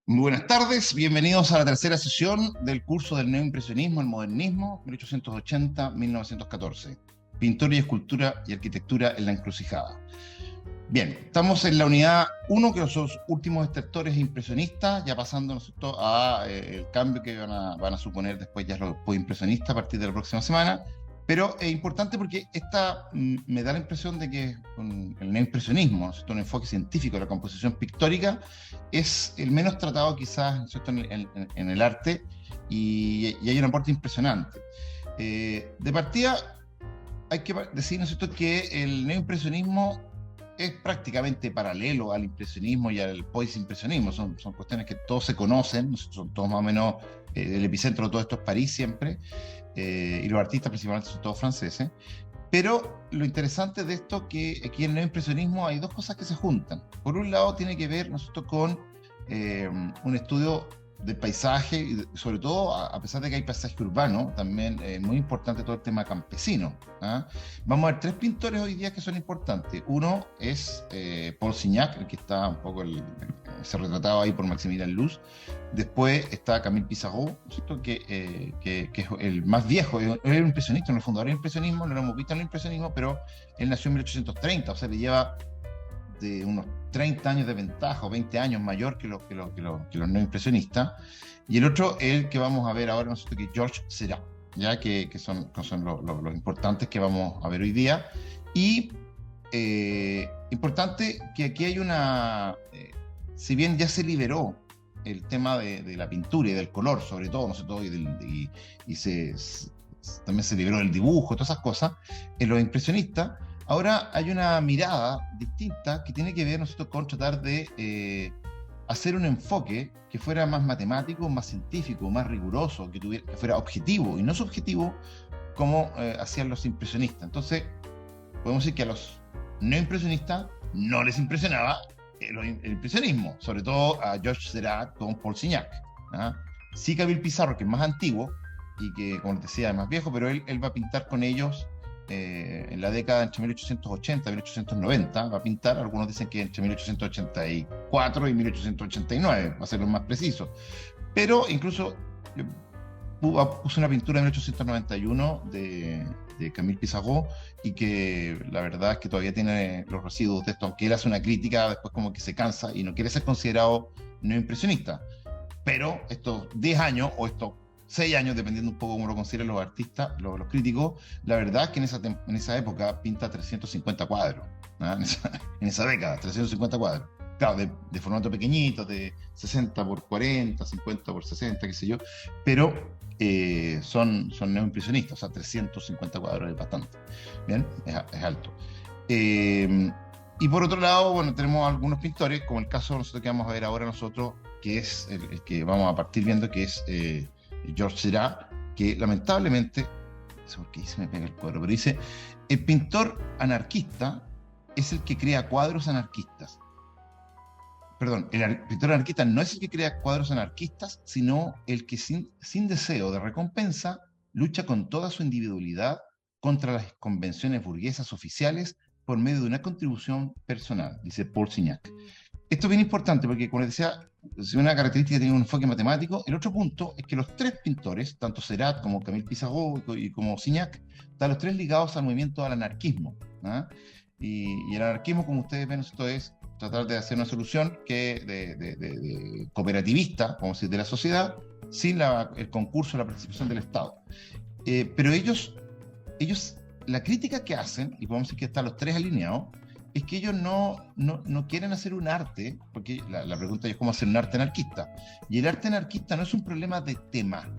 Muy buenas tardes, bienvenidos a la tercera sesión del curso del neoimpresionismo, el modernismo, 1880-1914. Pintura y escultura y arquitectura en la encrucijada. Bien, estamos en la unidad 1, que son los últimos estertores impresionistas, ya pasando, ¿no es cierto?, a el cambio que van a suponer después ya los postimpresionistas a partir de la próxima semana. Pero es importante porque esta me da la impresión de que con el neoimpresionismo, ¿no es cierto?, un enfoque científico de la composición pictórica, es el menos tratado quizás, ¿no es cierto?, en el arte, y hay un aporte impresionante. De partida, hay que decir, ¿no es cierto?, que el neoimpresionismo es prácticamente paralelo al impresionismo y al postimpresionismo. Son cuestiones que todos se conocen, ¿no? Son todos más o menos, el epicentro de todo esto es París siempre, y los artistas principalmente son todos franceses. Pero lo interesante de esto es que aquí en el neoimpresionismo hay dos cosas que se juntan. Por un lado tiene que ver, ¿no es cierto?, con un estudio del paisaje, y sobre todo, a pesar de que hay paisaje urbano, también muy importante todo el tema campesino. ¿Ah? Vamos a ver tres pintores hoy día que son importantes. Uno es Paul Signac, el que está un poco se retratado ahí por Maximilian Luz. Después está Camille Pissarro, ¿cierto?, que es el más viejo, es un impresionista, en el fundador del impresionismo, no lo hemos visto en el impresionismo, pero él nació en 1830, o sea, le lleva de unos 30 años de ventaja o 20 años mayor que los no impresionistas. Y el otro, el que vamos a ver ahora, nosotros, que es Georges Seurat, ya que son los importantes que vamos a ver hoy día. Y importante que aquí hay si bien ya se liberó el tema de la pintura y del color, sobre todo, ¿no sé todo, también se liberó el dibujo, todas esas cosas, en los impresionistas. Ahora hay una mirada distinta que tiene que ver, nosotros, con tratar de hacer un enfoque que fuera más matemático, más científico, más riguroso, que fuera objetivo y no subjetivo como hacían los impresionistas. Entonces, podemos decir que a los no impresionistas no les impresionaba el impresionismo, sobre todo a Georges Seurat con Paul Signac. ¿Ah? Sí, Camille Pissarro, que es más antiguo y que, como les decía, es más viejo, pero él va a pintar con ellos en la década entre 1880 y 1890, va a pintar, algunos dicen que entre 1884 y 1889, va a ser lo más preciso, pero incluso puse una pintura en 1891 de Camille Pissarro, y que la verdad es que todavía tiene los residuos de esto, aunque él hace una crítica, después como que se cansa y no quiere ser considerado neoimpresionista. Pero estos 10 años o estos 6 años, dependiendo un poco cómo lo consideren los artistas, los críticos, la verdad es que en esa época pinta 350 cuadros, ¿no? En esa década, 350 cuadros. Claro, de formato pequeñito, de 60 por 40, 50 por 60, qué sé yo, pero son neoimpresionistas, o sea, 350 cuadros es bastante. Bien, es alto. Y por otro lado, bueno, tenemos algunos pintores, como el caso nosotros que vamos a ver ahora nosotros, que es el que vamos a partir viendo, que es Georges Seurat, que lamentablemente, no sé por qué se me pega el cuadro, pero dice: el pintor anarquista es el que crea cuadros anarquistas. Perdón, el pintor anarquista no es el que crea cuadros anarquistas, sino el que sin deseo de recompensa lucha con toda su individualidad contra las convenciones burguesas oficiales por medio de una contribución personal, dice Paul Signac. Esto es bien importante porque, como les decía, si una característica tiene un enfoque matemático, el otro punto es que los tres pintores, tanto Seurat como Camille Pissarro y como Signac, están los tres ligados al movimiento del anarquismo. ¿Ah? Y el anarquismo, como ustedes ven, esto es tratar de hacer una solución de cooperativista, como decir, de la sociedad, sin el concurso, la participación del Estado. Pero ellos, la crítica que hacen, y podemos decir que están los tres alineados, es que ellos no quieren hacer un arte, porque la pregunta es cómo hacer un arte anarquista. Y el arte anarquista no es un problema de tema,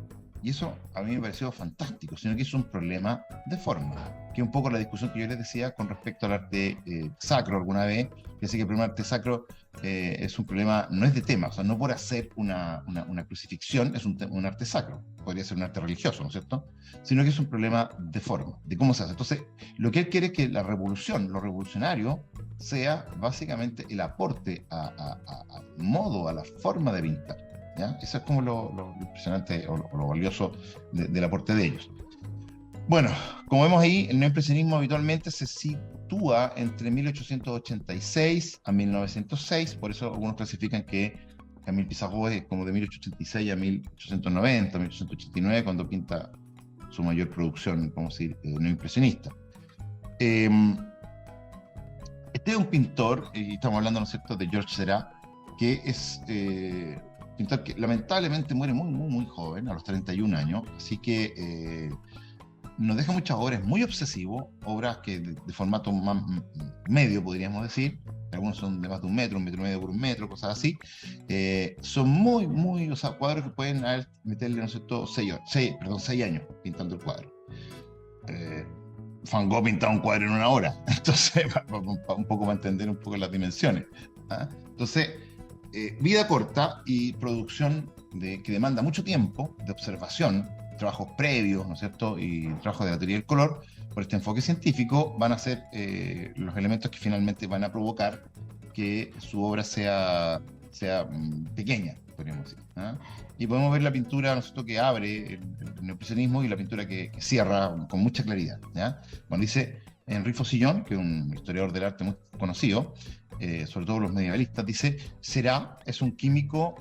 y eso a mí me pareció fantástico, sino que es un problema de forma, que es un poco la discusión que yo les decía con respecto al arte sacro alguna vez, que decía que el problema del arte sacro es un problema, no es de tema, o sea, no por hacer una crucifixión es un arte sacro, podría ser un arte religioso, ¿no es cierto? Sino que es un problema de forma, de cómo se hace. Entonces, lo que él quiere es que la revolución, lo revolucionario, sea básicamente el aporte a modo, a la forma de pintar. ¿Ya? Eso es como lo impresionante o lo valioso del aporte de ellos. Bueno, como vemos ahí, el neoimpresionismo habitualmente se sitúa entre 1886 a 1906, por eso algunos clasifican que Camille Pissarro es como de 1886 a 1890, 1889, cuando pinta su mayor producción, vamos a decir, neoimpresionista. Eh, este es un pintor, y estamos hablando, ¿no es cierto?, de Georges Seurat, que es pintor que lamentablemente muere muy, muy, muy joven, a los 31 años, así que nos deja muchas obras, muy obsesivo, obras que de formato más medio, podríamos decir, algunos son de más de un metro y medio por un metro, cosas así, son muy, muy, o sea, cuadros que pueden meterle, ¿no es cierto?, 6 años pintando el cuadro. Van Gogh pintaba un cuadro en una hora, entonces, un poco para entender un poco las dimensiones. ¿Ah? Entonces, vida corta y producción que demanda mucho tiempo de observación, trabajos previos, ¿no es cierto?, y trabajos de la teoría del color, por este enfoque científico, van a ser los elementos que finalmente van a provocar que su obra sea pequeña, podríamos decir. ¿Ah? Y podemos ver la pintura, ¿no es cierto?, que abre el neoimpresionismo y la pintura que cierra con mucha claridad. ¿Ya? Bueno, dice Henri Faucillon, que es un historiador del arte muy conocido, sobre todo los medievalistas, dice: Seurat es un químico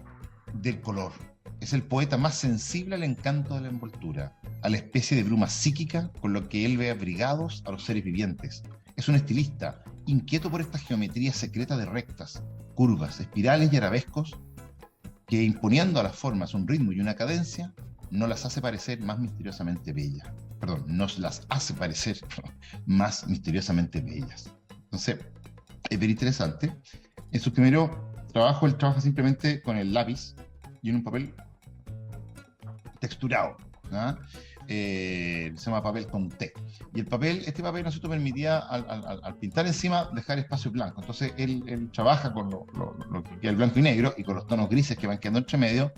del color. Es el poeta más sensible al encanto de la envoltura, a la especie de bruma psíquica con lo que él ve abrigados a los seres vivientes. Es un estilista, inquieto por esta geometría secreta de rectas, curvas, espirales y arabescos, que imponiendo a las formas un ritmo y una cadencia, no las hace parecer más misteriosamente bellas. Perdón, nos las hace parecer más misteriosamente bellas. Entonces, es bien interesante. En su primero trabajo, él trabaja simplemente con el lápiz y en un papel texturado, ¿no? Se llama papel con T. Y este papel, ¿no es cierto?, permitía al pintar encima dejar espacio blanco. Entonces él trabaja con lo que queda el blanco y negro y con los tonos grises que van quedando entre medio,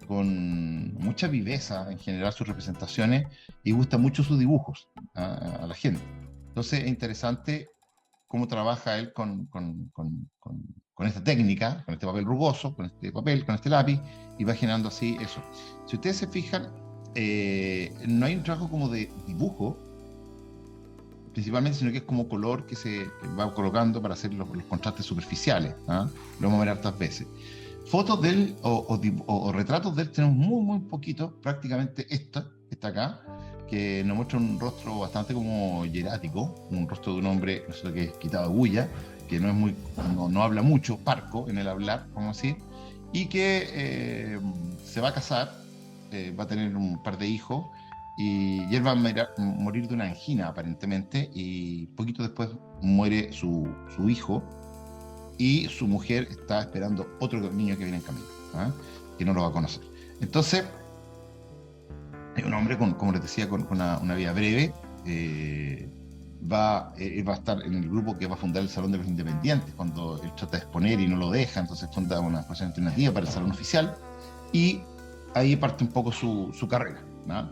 con mucha viveza en general sus representaciones, y gusta mucho sus dibujos a la gente. Entonces es interesante cómo trabaja él con esta técnica, con este papel rugoso, con este papel, con este lápiz, y va generando así eso. Si ustedes se fijan, no hay un trabajo como de dibujo, principalmente, sino que es como color que se va colocando para hacer los contrastes superficiales. ¿Ah? Lo vamos a ver hartas veces. Fotos de él o retratos de él tenemos muy, muy poquitos, prácticamente esta acá, que nos muestra un rostro bastante como hierático, un rostro de un hombre, no sé, que es quitado de bulla, que no es muy, no habla mucho, parco en el hablar, vamos a decir, y que se va a casar, va a tener un par de hijos, y él va a morir de una angina aparentemente, y poquito después muere su hijo, y su mujer está esperando otro niño que viene en camino, ¿eh? Que no lo va a conocer. Entonces, es un hombre, como les decía, con una vida breve. Va a estar en el grupo que va a fundar el Salón de los Independientes, cuando él trata de exponer y no lo deja, entonces funda una exposición alternativa para el Salón Oficial, y ahí parte un poco su carrera, ¿no?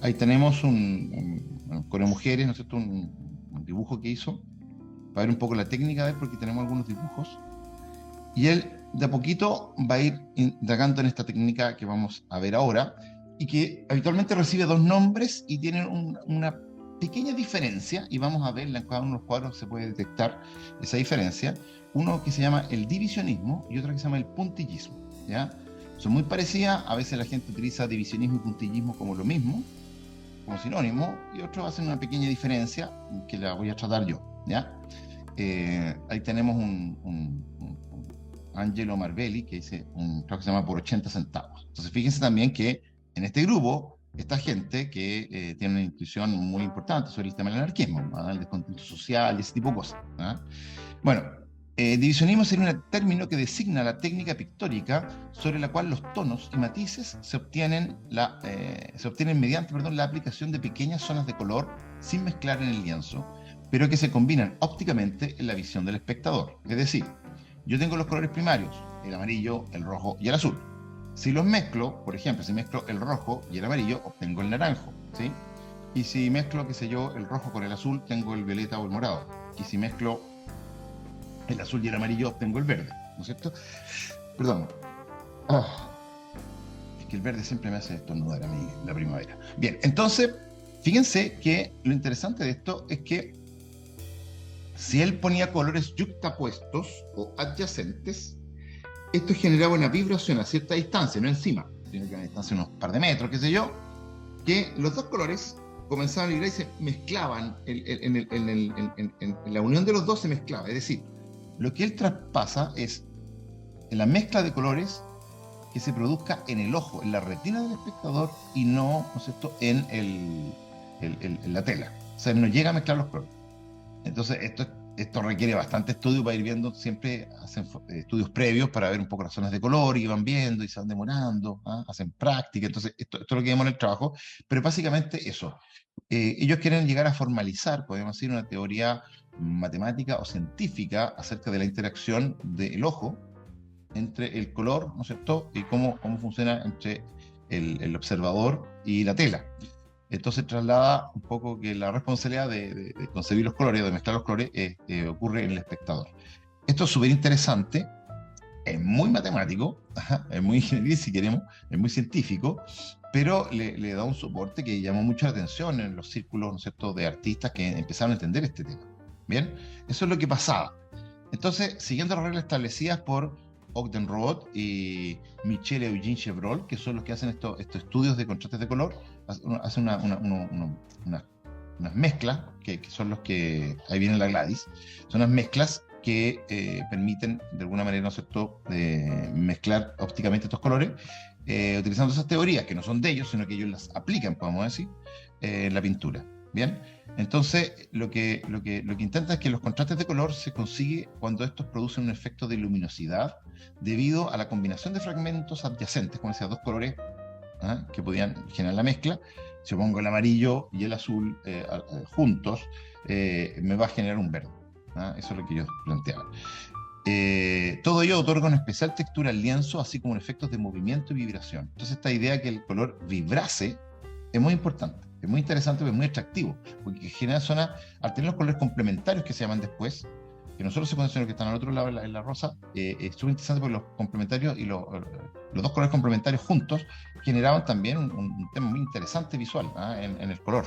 Ahí tenemos un coro de mujeres, ¿no es cierto?, un dibujo que hizo, para ver un poco la técnica de él, porque tenemos algunos dibujos, y él de a poquito va a ir indagando en esta técnica que vamos a ver ahora, y que habitualmente recibe dos nombres y tienen una pequeña diferencia, y vamos a ver en cada uno de los cuadros se puede detectar esa diferencia. Uno que se llama el divisionismo y otro que se llama el puntillismo, ¿ya? Son muy parecidas, a veces la gente utiliza divisionismo y puntillismo como lo mismo, como sinónimo, y otros hacen una pequeña diferencia que la voy a tratar yo, ¿ya? Ahí tenemos un Angelo Marbelli que dice un trabajo que se llama Por 80 centavos. Entonces fíjense también que en este grupo está gente que tiene una intuición muy importante sobre el tema del anarquismo, ¿no? El descontento social y ese tipo de cosas, ¿no? Bueno, divisionismo sería un término que designa la técnica pictórica sobre la cual los tonos y matices se obtienen mediante la aplicación de pequeñas zonas de color sin mezclar en el lienzo, pero que se combinan ópticamente en la visión del espectador. Es decir, yo tengo los colores primarios, el amarillo, el rojo y el azul. Si los mezclo, por ejemplo, si mezclo el rojo y el amarillo, obtengo el naranjo, ¿sí? Y si mezclo, qué sé yo, el rojo con el azul, tengo el violeta o el morado. Y si mezclo el azul y el amarillo, obtengo el verde, ¿no es cierto? Perdón. Es que el verde siempre me hace estornudar a mí en la primavera. Bien, entonces, fíjense que lo interesante de esto es que Si él ponía colores yuxtapuestos o adyacentes, esto generaba una vibración a cierta distancia, no encima, sino que a una distancia de unos par de metros, qué sé yo, que los dos colores comenzaban a vibrar y se mezclaban, en la unión de los dos se mezclaba. Es decir, lo que él traspasa es la mezcla de colores que se produzca en el ojo, en la retina del espectador y no, ¿no es cierto?, en la tela. O sea, no llega a mezclar los colores. Entonces, esto requiere bastante estudio para ir viendo, siempre hacen estudios previos para ver un poco las zonas de color y van viendo y se van demorando, ¿ah? Hacen práctica, entonces esto es lo que vemos en el trabajo, pero básicamente eso. Ellos quieren llegar a formalizar, podemos decir, una teoría matemática o científica acerca de la interacción del ojo entre el color, ¿no es cierto?, y cómo funciona entre el observador y la tela. Entonces traslada un poco que la responsabilidad de concebir los colores, de mezclar los colores, ocurre en el espectador. Esto es súper interesante, es muy matemático, es muy ingeniería si queremos, es muy científico, pero le da un soporte que llamó mucho la atención en los círculos, ¿no es cierto?, de artistas que empezaron a entender este tema. Bien, eso es lo que pasaba. Entonces, siguiendo las reglas establecidas por Ogden Roth y Michel Eugene Chevreul, que son los que hacen estos estudios de contrastes de color, hacen unas mezclas, que son los que, ahí viene la Gladys, son unas mezclas que permiten de alguna manera, ¿no es cierto?, mezclar ópticamente estos colores, utilizando esas teorías que no son de ellos, sino que ellos las aplican, podemos decir, en la pintura. Bien, entonces lo que intenta es que los contrastes de color se consigue cuando estos producen un efecto de luminosidad debido a la combinación de fragmentos adyacentes, como decía, dos colores, ¿ah?, que podían generar la mezcla. Si pongo el amarillo y el azul juntos, me va a generar un verde, ¿ah? Eso es lo que yo planteaba. Todo ello otorga una especial textura al lienzo, así como efectos de movimiento y vibración. Entonces esta idea que el color vibrase es muy importante, es muy interesante, es muy atractivo, porque genera zonas, al tener los colores complementarios que se llaman después, que no solo se conocen los que están al otro lado en la rosa, es súper interesante porque los complementarios y los dos colores complementarios juntos generaban también un tema muy interesante visual, ¿ah?, en el color.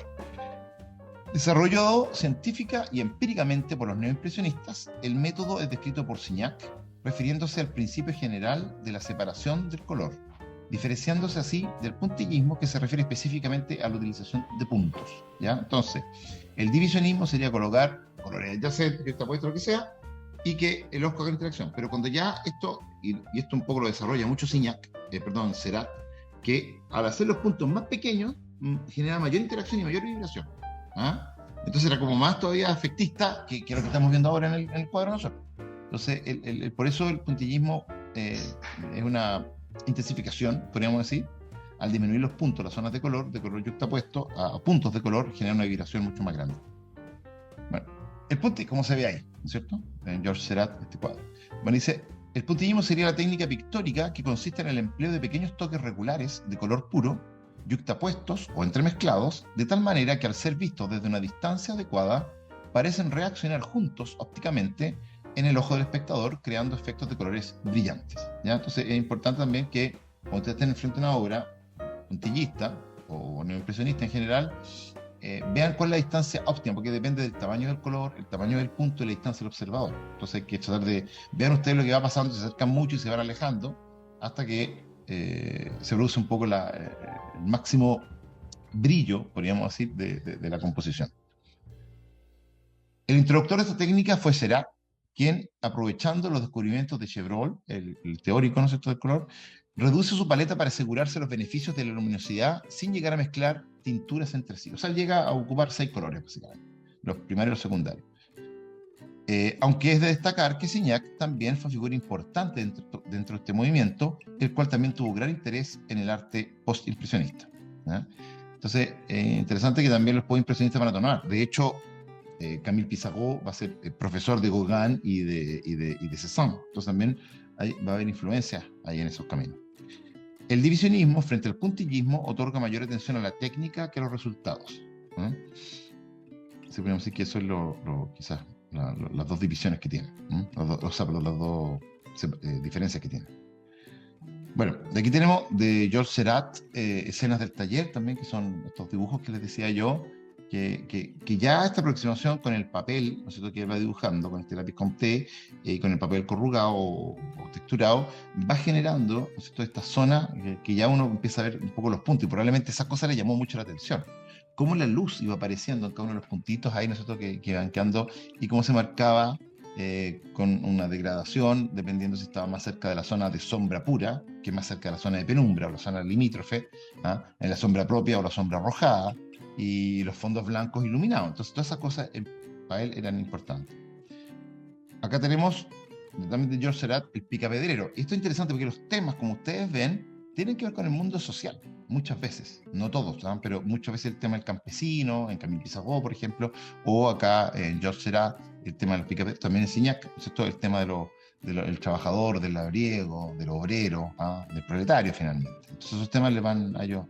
Desarrollado científica y empíricamente por los neoimpresionistas, el método es descrito por Signac, refiriéndose al principio general de la separación del color, diferenciándose así del puntillismo, que se refiere específicamente a la utilización de puntos, ¿ya? Entonces, el divisionismo sería colocar colores adyacentes, que está puesto lo que sea, y que el ojo haga interacción. Pero cuando ya esto, y esto un poco lo desarrolla mucho Seurat, que al hacer los puntos más pequeños, genera mayor interacción y mayor vibración, ¿ah? Entonces era como más todavía efectista que lo que estamos viendo ahora en el cuadro nosotros. Entonces, por eso el puntillismo es una intensificación, podríamos decir, al disminuir los puntos, las zonas de color yuxtapuesto a puntos de color, genera una vibración mucho más grande. Bueno, el puntillismo, como se ve ahí, ¿no es cierto?, en Georges Seurat, este cuadro. Bueno, dice, el puntillismo sería la técnica pictórica que consiste en el empleo de pequeños toques regulares de color puro, yuxtapuestos o entremezclados, de tal manera que al ser vistos desde una distancia adecuada, parecen reaccionar juntos ópticamente en el ojo del espectador, creando efectos de colores brillantes, ¿ya? Entonces es importante también que cuando ustedes estén enfrente de una obra puntillista o neoimpresionista en general, vean cuál es la distancia óptima, porque depende del tamaño del color, el tamaño del punto y la distancia del observador. Entonces hay que tratar de ver ustedes lo que va pasando, se acercan mucho y se van alejando hasta que se produce un poco el máximo brillo, podríamos decir, de la composición. El introductor de esta técnica fue Seurat, quien, aprovechando los descubrimientos de Chevreul, el teórico, ¿no es cierto?, del color, reduce su paleta para asegurarse los beneficios de la luminosidad sin llegar a mezclar tinturas entre sí. O sea, llega a ocupar 6 colores, básicamente, los primarios y los secundarios. Aunque es de destacar que Signac también fue figura importante dentro de este movimiento, el cual también tuvo gran interés en el arte postimpresionista, ¿eh? Entonces, interesante que también los postimpresionistas van a tomar. De hecho, Camille Pissarro va a ser profesor de Gauguin y de Cézanne. Entonces también va a haber influencias ahí en esos caminos. El divisionismo frente al puntillismo otorga mayor atención a la técnica que a los resultados, ¿eh? Se podemos decir que eso es quizás las dos divisiones que tiene, ¿eh? Las dos diferencias que tiene. Bueno, de aquí tenemos de Georges Seurat escenas del taller también, que son estos dibujos que les decía yo, que ya esta aproximación con el papel, ¿no es cierto?, que él va dibujando, con este lápiz Comté, con el papel corrugado o texturado, va generando, ¿no es cierto?, esta zona que ya uno empieza a ver un poco los puntos, y probablemente esa cosa le llamó mucho la atención. Cómo la luz iba apareciendo en cada uno de los puntitos ahí, ¿no es cierto?, que iban quedando, y cómo se marcaba con una degradación, dependiendo si estaba más cerca de la zona de sombra pura, que más cerca de la zona de penumbra o la zona limítrofe, ¿ah?, en la sombra propia o la sombra arrojada, y los fondos blancos iluminados. Entonces, todas esas cosas para él eran importantes. Acá tenemos también de George Seurat, el picapedrero. Y esto es interesante porque los temas, como ustedes ven, tienen que ver con el mundo social, muchas veces, no todos, ¿saben?, pero muchas veces el tema del campesino, en Camille Pissarro, por ejemplo, o acá en George Seurat, el tema de los picapedreros, también en Signac, ¿cierto?, el tema del trabajador, del labriego, del obrero, ¿ah?, del proletario, finalmente. Entonces, esos temas le van a ellos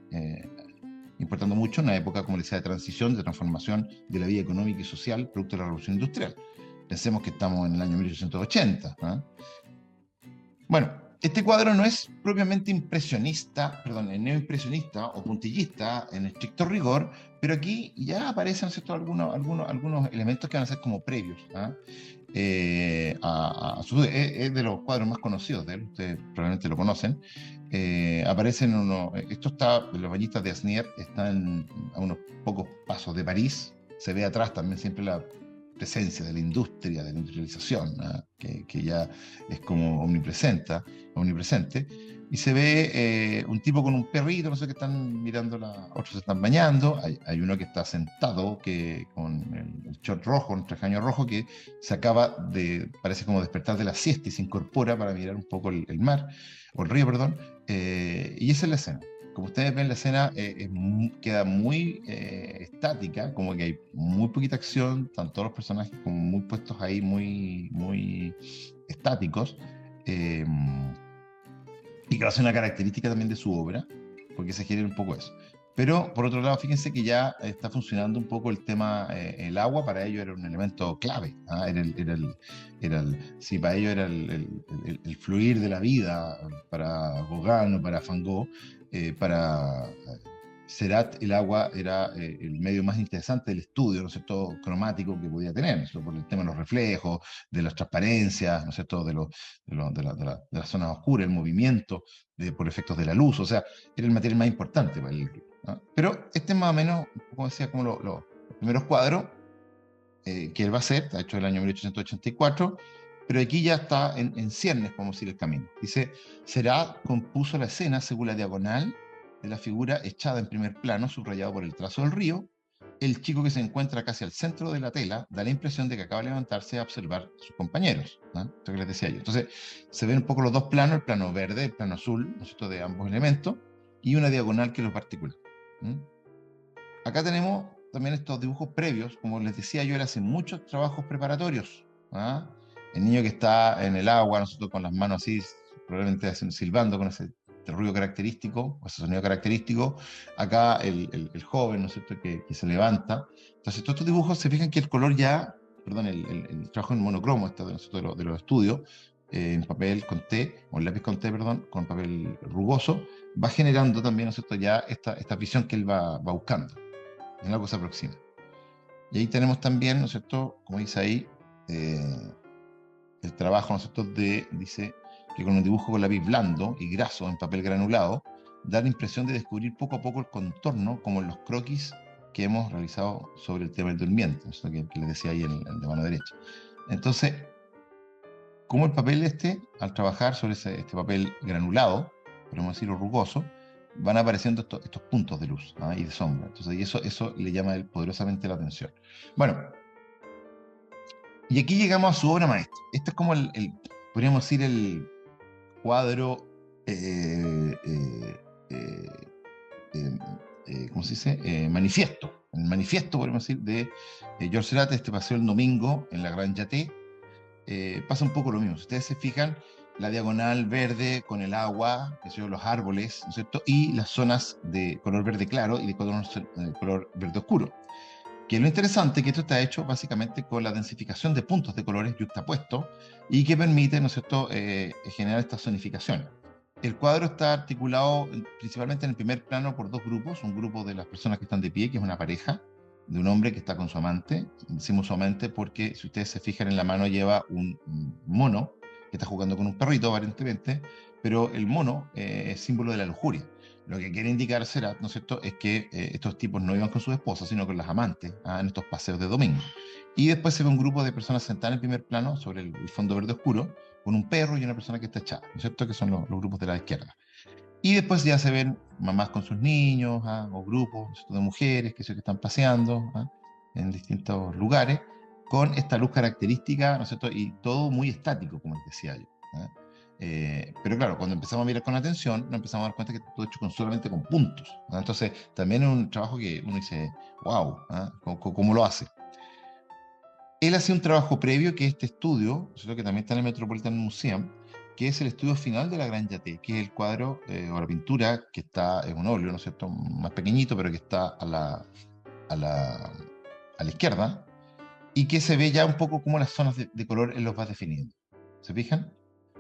importando mucho en una época, como les decía, de transición, de transformación de la vida económica y social, producto de la revolución industrial. Pensemos que estamos en el año 1880. ¿Eh? Bueno, este cuadro no es propiamente impresionista, perdón, neoimpresionista o puntillista en estricto rigor, pero aquí ya aparecen, ¿cierto?, algunos elementos que van a ser como previos. Es de los cuadros más conocidos de él, ustedes probablemente lo conocen. Aparecen los bañistas de Asnières están a unos pocos pasos de París. Se ve atrás también siempre la presencia de la industria, de la industrialización, que ya es como omnipresente. Y se ve un tipo con un perrito, no sé, que están mirando, otros se están bañando. Hay uno que está sentado con el short rojo, un trajaño rojo, que se acaba parece como despertar de la siesta y se incorpora para mirar un poco el mar, o el río, perdón. Y esa es la escena. Como ustedes ven, la escena queda muy estática, como que hay muy poquita acción, están todos los personajes como muy puestos ahí, muy estáticos. Y que va a ser una característica también de su obra, porque se genera un poco eso. Pero, por otro lado, fíjense que ya está funcionando un poco el tema, el agua para ellos era un elemento clave. ¿Ah? Sí, para ellos era el fluir de la vida, para Gauguin o para Van Gogh, para Seurat el agua era el medio más interesante del estudio, ¿no es cierto?, cromático que podía tener, ¿no es cierto?, por el tema de los reflejos, de las transparencias, ¿no es cierto?, de las zonas oscuras, el movimiento, por efectos de la luz, o sea, era el material más importante para el libro, ¿no? Pero este es más o menos, como decía, como los primeros cuadros que él va a hacer, está hecho en el año 1884, pero aquí ya está en ciernes, podemos decir, el camino. Dice, Seurat compuso la escena según la diagonal de la figura echada en primer plano, subrayado por el trazo del río. El chico que se encuentra casi al centro de la tela da la impresión de que acaba de levantarse a observar a sus compañeros, ¿no? Esto que les decía yo. Entonces, se ven un poco los dos planos, el plano verde, el plano azul, ¿no es cierto?, de ambos elementos, y una diagonal que los articula. Acá tenemos también estos dibujos previos, como les decía yo, él hace muchos trabajos preparatorios. ¿Ah? El niño que está en el agua, nosotros con las manos así, probablemente silbando con ese ruido característico, o ese sonido característico. Acá el joven, ¿no es cierto?, que se levanta. Entonces, todos estos dibujos, se fijan que el color ya, perdón, el trabajo en monocromo de los estudios, en papel con té, o en lápiz con té, perdón, con papel rugoso, va generando también, ¿no es cierto?, ya esta visión que él va buscando. En algo se aproxima. Y ahí tenemos también, ¿no es cierto?, como dice ahí, el trabajo, ¿no es cierto?, dice que con un dibujo con lápiz blando y graso en papel granulado, da la impresión de descubrir poco a poco el contorno, como en los croquis que hemos realizado sobre el tema del durmiente, ¿no es cierto?, que les decía ahí en de mano derecha. Entonces, como el papel al trabajar sobre este papel granulado, podemos decirlo rugoso, van apareciendo estos puntos de luz, ¿ah?, y de sombra. Entonces, y eso le llama a él poderosamente la atención. Bueno, y aquí llegamos a su obra maestra. Este es como podríamos decir, el cuadro, ¿cómo se dice? Manifiesto. El manifiesto, podríamos decir, de George Seurat, este paseo el domingo en la Gran Jaté. Pasa un poco lo mismo. Si ustedes se fijan, la diagonal verde con el agua, que son los árboles, ¿no es cierto?, y las zonas de color verde claro y de color verde oscuro. Que lo interesante es que esto está hecho básicamente con la densificación de puntos de colores yuxtapuestos y que permite, ¿no es cierto?, generar esta zonificación. El cuadro está articulado principalmente en el primer plano por dos grupos, un grupo de las personas que están de pie, que es una pareja, de un hombre que está con su amante. Decimos su amante porque, si ustedes se fijan, en la mano lleva un mono que está jugando con un perrito, aparentemente, pero el mono es símbolo de la lujuria. Lo que quiere indicar será, ¿no es cierto?, es que estos tipos no iban con sus esposas, sino con las amantes, en estos paseos de domingo. Y después se ve un grupo de personas sentadas en el primer plano sobre el fondo verde oscuro, con un perro y una persona que está echada, ¿no es cierto?, que son los grupos de la izquierda. Y después ya se ven mamás con sus niños, o grupos, ¿no es cierto?, de mujeres que están paseando en distintos lugares, con esta luz característica, ¿no es cierto?, y todo muy estático, como les decía yo. Pero claro, cuando empezamos a mirar con atención, nos empezamos a dar cuenta que todo hecho solamente con puntos. Entonces, también es un trabajo que uno dice, wow, ¿cómo lo hace? Él hace un trabajo previo, que es este estudio, que también está en el Metropolitan Museum, que es el estudio final de la Gran Yaté, que es el cuadro o la pintura que está en un óleo, ¿no es cierto?, más pequeñito, pero que está a la izquierda, y que se ve ya un poco como las zonas de color él los va definiendo. ¿Se fijan?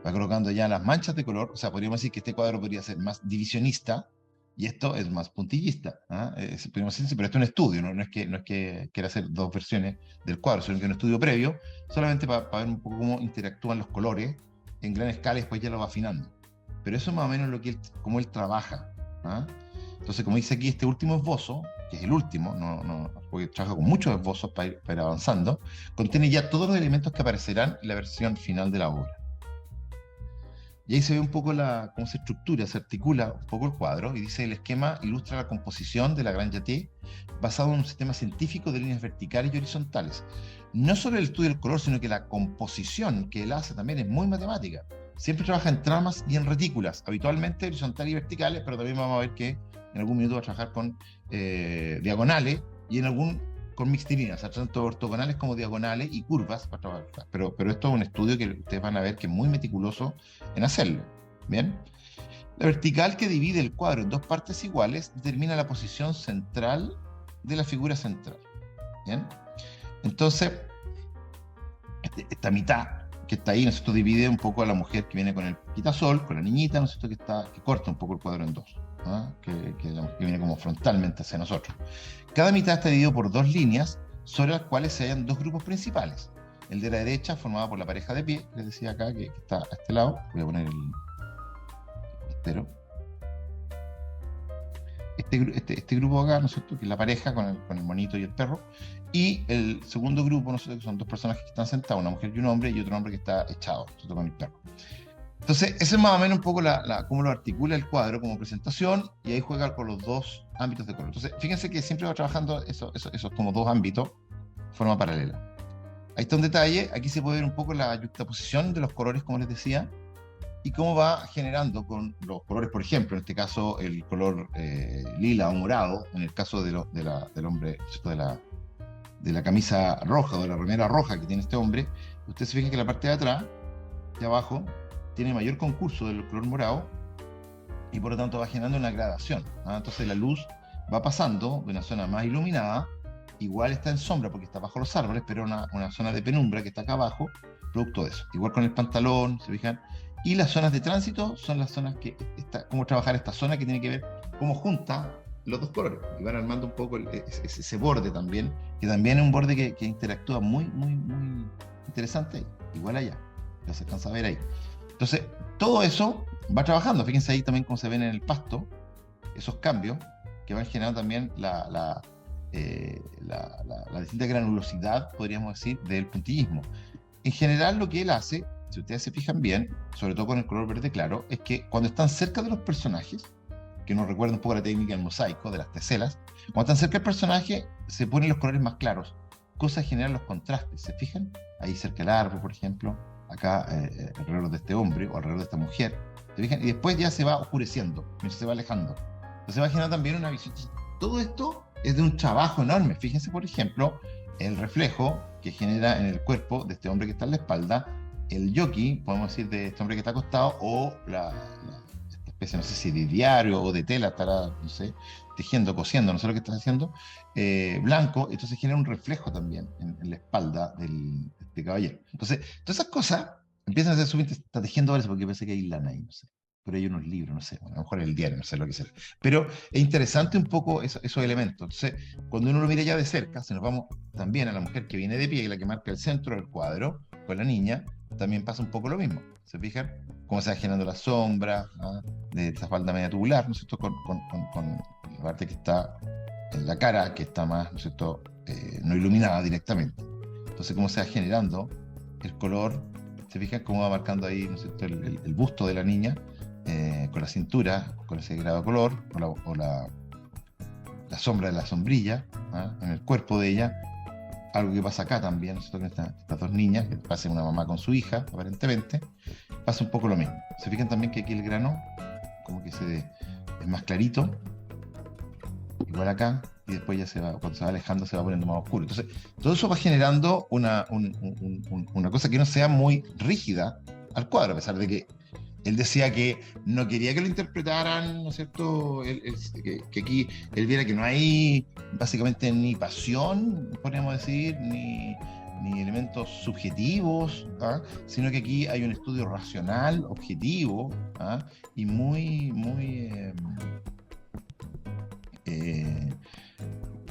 Va colocando ya las manchas de color. O sea, podríamos decir que este cuadro podría ser más divisionista y esto es más puntillista. Podríamos decir, pero esto es un estudio, no es que quiera hacer dos versiones del cuadro, sino que es un estudio previo, solamente para ver un poco cómo interactúan los colores en gran escala y después ya lo va afinando. Pero eso es más o menos cómo él trabaja. Entonces, como dice aquí, este último esbozo, que es el último, porque trabaja con muchos esbozos para ir avanzando, contiene ya todos los elementos que aparecerán en la versión final de la obra. Y ahí se ve un poco cómo se estructura, se articula un poco el cuadro, y dice: el esquema ilustra la composición de la Gran Yaté basado en un sistema científico de líneas verticales y horizontales. No solo el estudio del color, sino que la composición que él hace también es muy matemática. Siempre trabaja en tramas y en retículas, habitualmente horizontales y verticales, pero también vamos a ver que en algún minuto va a trabajar con diagonales y con mixtilinas, tanto ortogonales como diagonales y curvas para trabajar. Pero esto es un estudio que ustedes van a ver que es muy meticuloso en hacerlo. ¿Bien? La vertical, que divide el cuadro en dos partes iguales, determina la posición central de la figura central. ¿Bien? Entonces, esta mitad que está ahí, ¿no es cierto?, divide un poco a la mujer que viene con el quitasol, con la niñita, ¿no es cierto?, que corta un poco el cuadro en dos, que viene como frontalmente hacia nosotros. Cada mitad está dividido por dos líneas sobre las cuales se hallan dos grupos principales. El de la derecha, formado por la pareja de pie, les decía acá, que está a este lado. Voy a poner el entero. Este grupo acá, ¿no es cierto?, que es la pareja con el monito y el perro. Y el segundo grupo, ¿no es cierto?, que son dos personajes que están sentados, una mujer y un hombre, y otro hombre que está echado, ¿no es cierto?, con el perro. Entonces, eso es más o menos un poco cómo lo articula el cuadro como presentación, y ahí juega con los dos ámbitos de color. Entonces, fíjense que siempre va trabajando esos como dos ámbitos de forma paralela. Ahí está un detalle. Aquí se puede ver un poco la yuxtaposición de los colores, como les decía, y cómo va generando con los colores, por ejemplo, en este caso el color lila o morado, en el caso del hombre, de la camisa roja o de la remera roja que tiene este hombre. Ustedes se fijan que la parte de atrás, de abajo, tiene mayor concurso del color morado, y por lo tanto va generando una gradación. Entonces la luz va pasando de una zona más iluminada, igual está en sombra porque está bajo los árboles, pero una zona de penumbra que está acá abajo, producto de eso. Igual con el pantalón, se fijan. Y las zonas de tránsito son las zonas cómo trabajar esta zona, que tiene que ver cómo junta los dos colores, y van armando un poco ese borde también, que también es un borde que interactúa muy, muy, muy interesante, igual allá, ya se alcanza a ver ahí. Entonces, todo eso va trabajando. Fíjense ahí también cómo se ven en el pasto esos cambios que van generando también la distinta granulosidad, podríamos decir, del puntillismo. En general, lo que él hace, si ustedes se fijan bien, sobre todo con el color verde claro, es que cuando están cerca de los personajes, que nos recuerda un poco la técnica del mosaico, de las teselas, cuando están cerca del personaje, se ponen los colores más claros, cosa que genera los contrastes. ¿Se fijan? Ahí cerca del árbol, por ejemplo, acá alrededor de este hombre o alrededor de esta mujer. ¿Se fijan? Y después ya se va oscureciendo, mientras se va alejando. Entonces va generando también una visión. Todo esto es de un trabajo enorme. Fíjense, por ejemplo, el reflejo que genera en el cuerpo de este hombre que está en la espalda, el yoki, podemos decir, de este hombre que está acostado, o esta especie, no sé si de diario o de tela, estará, no sé, tejiendo, cosiendo, no sé lo que está haciendo, blanco. Entonces genera un reflejo también en la espalda de este caballero. Entonces, todas esas cosas empiezan a ser súper. Está tejiendo ahora porque pensé que hay lana ahí, no sé. por ahí unos libros, no sé, bueno, a lo mejor el diario, no sé lo que sea. Pero es interesante un poco esos elementos. Entonces, cuando uno lo mira ya de cerca, si nos vamos también a la mujer que viene de pie, la que marca el centro del cuadro, con la niña, también pasa un poco lo mismo. ¿Se fijan? Cómo se va generando la sombra, ¿ah? De esa falda media tubular, ¿no es cierto? Con la parte que está en la cara, que está más, ¿no es cierto? No iluminada directamente. Entonces, cómo se va generando el color, se fijan cómo va marcando ahí, ¿no es cierto? El busto de la niña, con la cintura, con ese grado de color, la sombra de la sombrilla, ¿ah? En el cuerpo de ella. Algo que pasa acá también, ¿no es cierto? Con estas dos niñas, que pasa una mamá con su hija, aparentemente, pasa un poco lo mismo. Se fijan también que aquí el grano, como que es más clarito, igual acá, y después ya cuando se va alejando se va poniendo más oscuro. Entonces, todo eso va generando una cosa que no sea muy rígida al cuadro, a pesar de que él decía que no quería que lo interpretaran, ¿no es cierto? Que aquí él viera que no hay básicamente ni pasión, podríamos decir, ni elementos subjetivos, ¿ah? Sino que aquí hay un estudio racional, objetivo, ¿ah? Y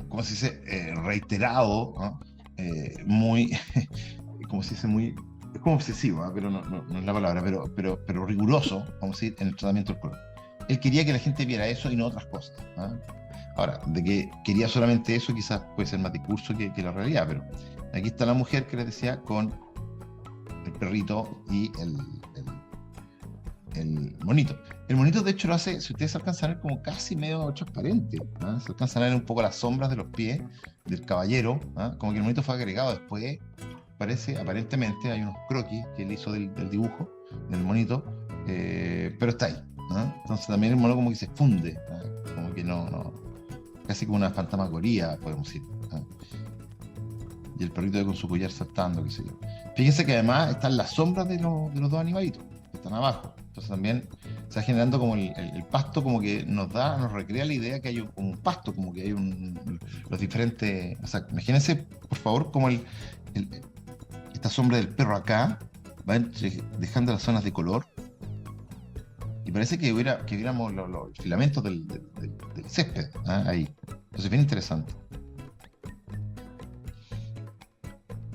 ¿cómo se dice? Reiterado, ¿no? Muy, ¿cómo se dice? Muy, es como obsesivo, ¿eh? Pero no es la palabra, pero riguroso, vamos a decir, en el tratamiento del color. Él quería que la gente viera eso y no otras cosas, ¿eh? Ahora, de que quería solamente eso, quizás puede ser más discurso que la realidad, pero aquí está la mujer que les decía con el perrito y el monito. El monito, de hecho, lo hace, si ustedes alcanzan a ver, como casi medio transparente, ¿ah? Se alcanzan a ver un poco las sombras de los pies del caballero, ¿ah? Como que el monito fue agregado después, parece, aparentemente, hay unos croquis que él hizo del dibujo, del monito, pero está ahí, ¿ah? Entonces también el mono como que se funde, ¿ah? Como que casi como una fantasmagoría, podemos decir, ¿ah? Y el perrito con su collar saltando, qué sé yo. Fíjense que además están las sombras de los dos animalitos, que están abajo. Entonces también se va generando como el pasto, como que nos recrea la idea que hay como un pasto, como que hay los diferentes. O sea, imagínense, por favor, como esta sombra del perro acá va dejando las zonas de color. Y parece que viéramos los filamentos del césped, ¿ah? Ahí. Entonces, bien interesante.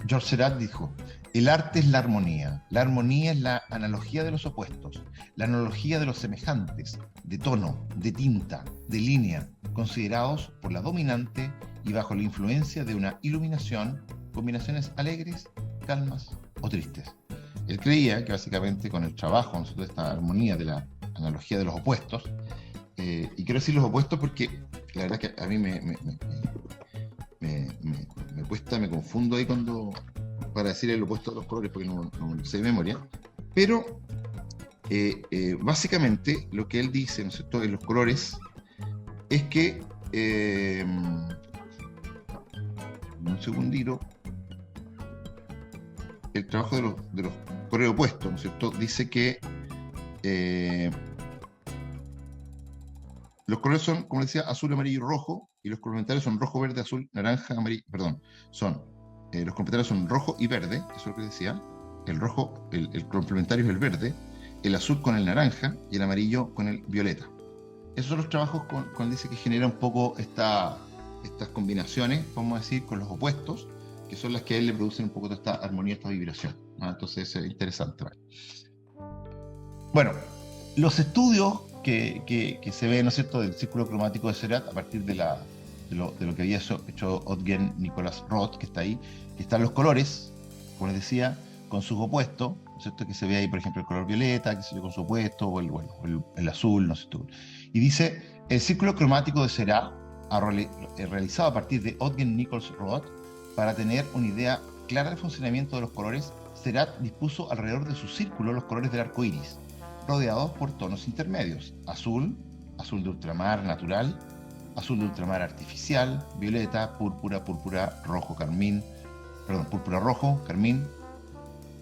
George Seurat dijo: el arte es la armonía es la analogía de los opuestos, la analogía de los semejantes, de tono, de tinta, de línea, considerados por la dominante y bajo la influencia de una iluminación, combinaciones alegres, calmas o tristes. Él creía que básicamente con el trabajo, de esta armonía de la analogía de los opuestos, y quiero decir los opuestos porque la verdad es que a mí me cuesta, me confundo ahí para decir el opuesto de los colores porque no lo sé de memoria, pero básicamente lo que él dice, ¿no es cierto?, en los colores es que un segundito, el trabajo de los colores opuestos, ¿no es cierto?, dice que los colores son, como decía, azul, amarillo y rojo, y los complementarios son rojo, verde, azul, naranja, amarillo, perdón, los complementarios son rojo y verde, eso es lo que decía. El rojo, el complementario es el verde, el azul con el naranja y el amarillo con el violeta. Esos son los trabajos con dice que genera un poco estas combinaciones, vamos a decir, con los opuestos, que son las que a él le producen un poco toda esta armonía, esta vibración, ¿no? Entonces es interesante, ¿vale? Bueno, los estudios que se ven, ¿no es cierto?, del círculo cromático de Seurat a partir de lo que había hecho Ottgen Nicolas Roth, que está ahí, que están los colores, como les decía, con sus opuestos, ¿no es cierto?, que se ve ahí, por ejemplo, el color violeta, que se ve con su opuesto, o el azul, ¿no es cierto? Y dice: el círculo cromático de Seurat, realizado a partir de Ottgen Nicolas Roth, para tener una idea clara del funcionamiento de los colores, Seurat dispuso alrededor de su círculo los colores del arco iris, rodeados por tonos intermedios: azul, azul de ultramar natural, azul de ultramar artificial, violeta, púrpura, púrpura, rojo, carmín, púrpura, rojo, carmín,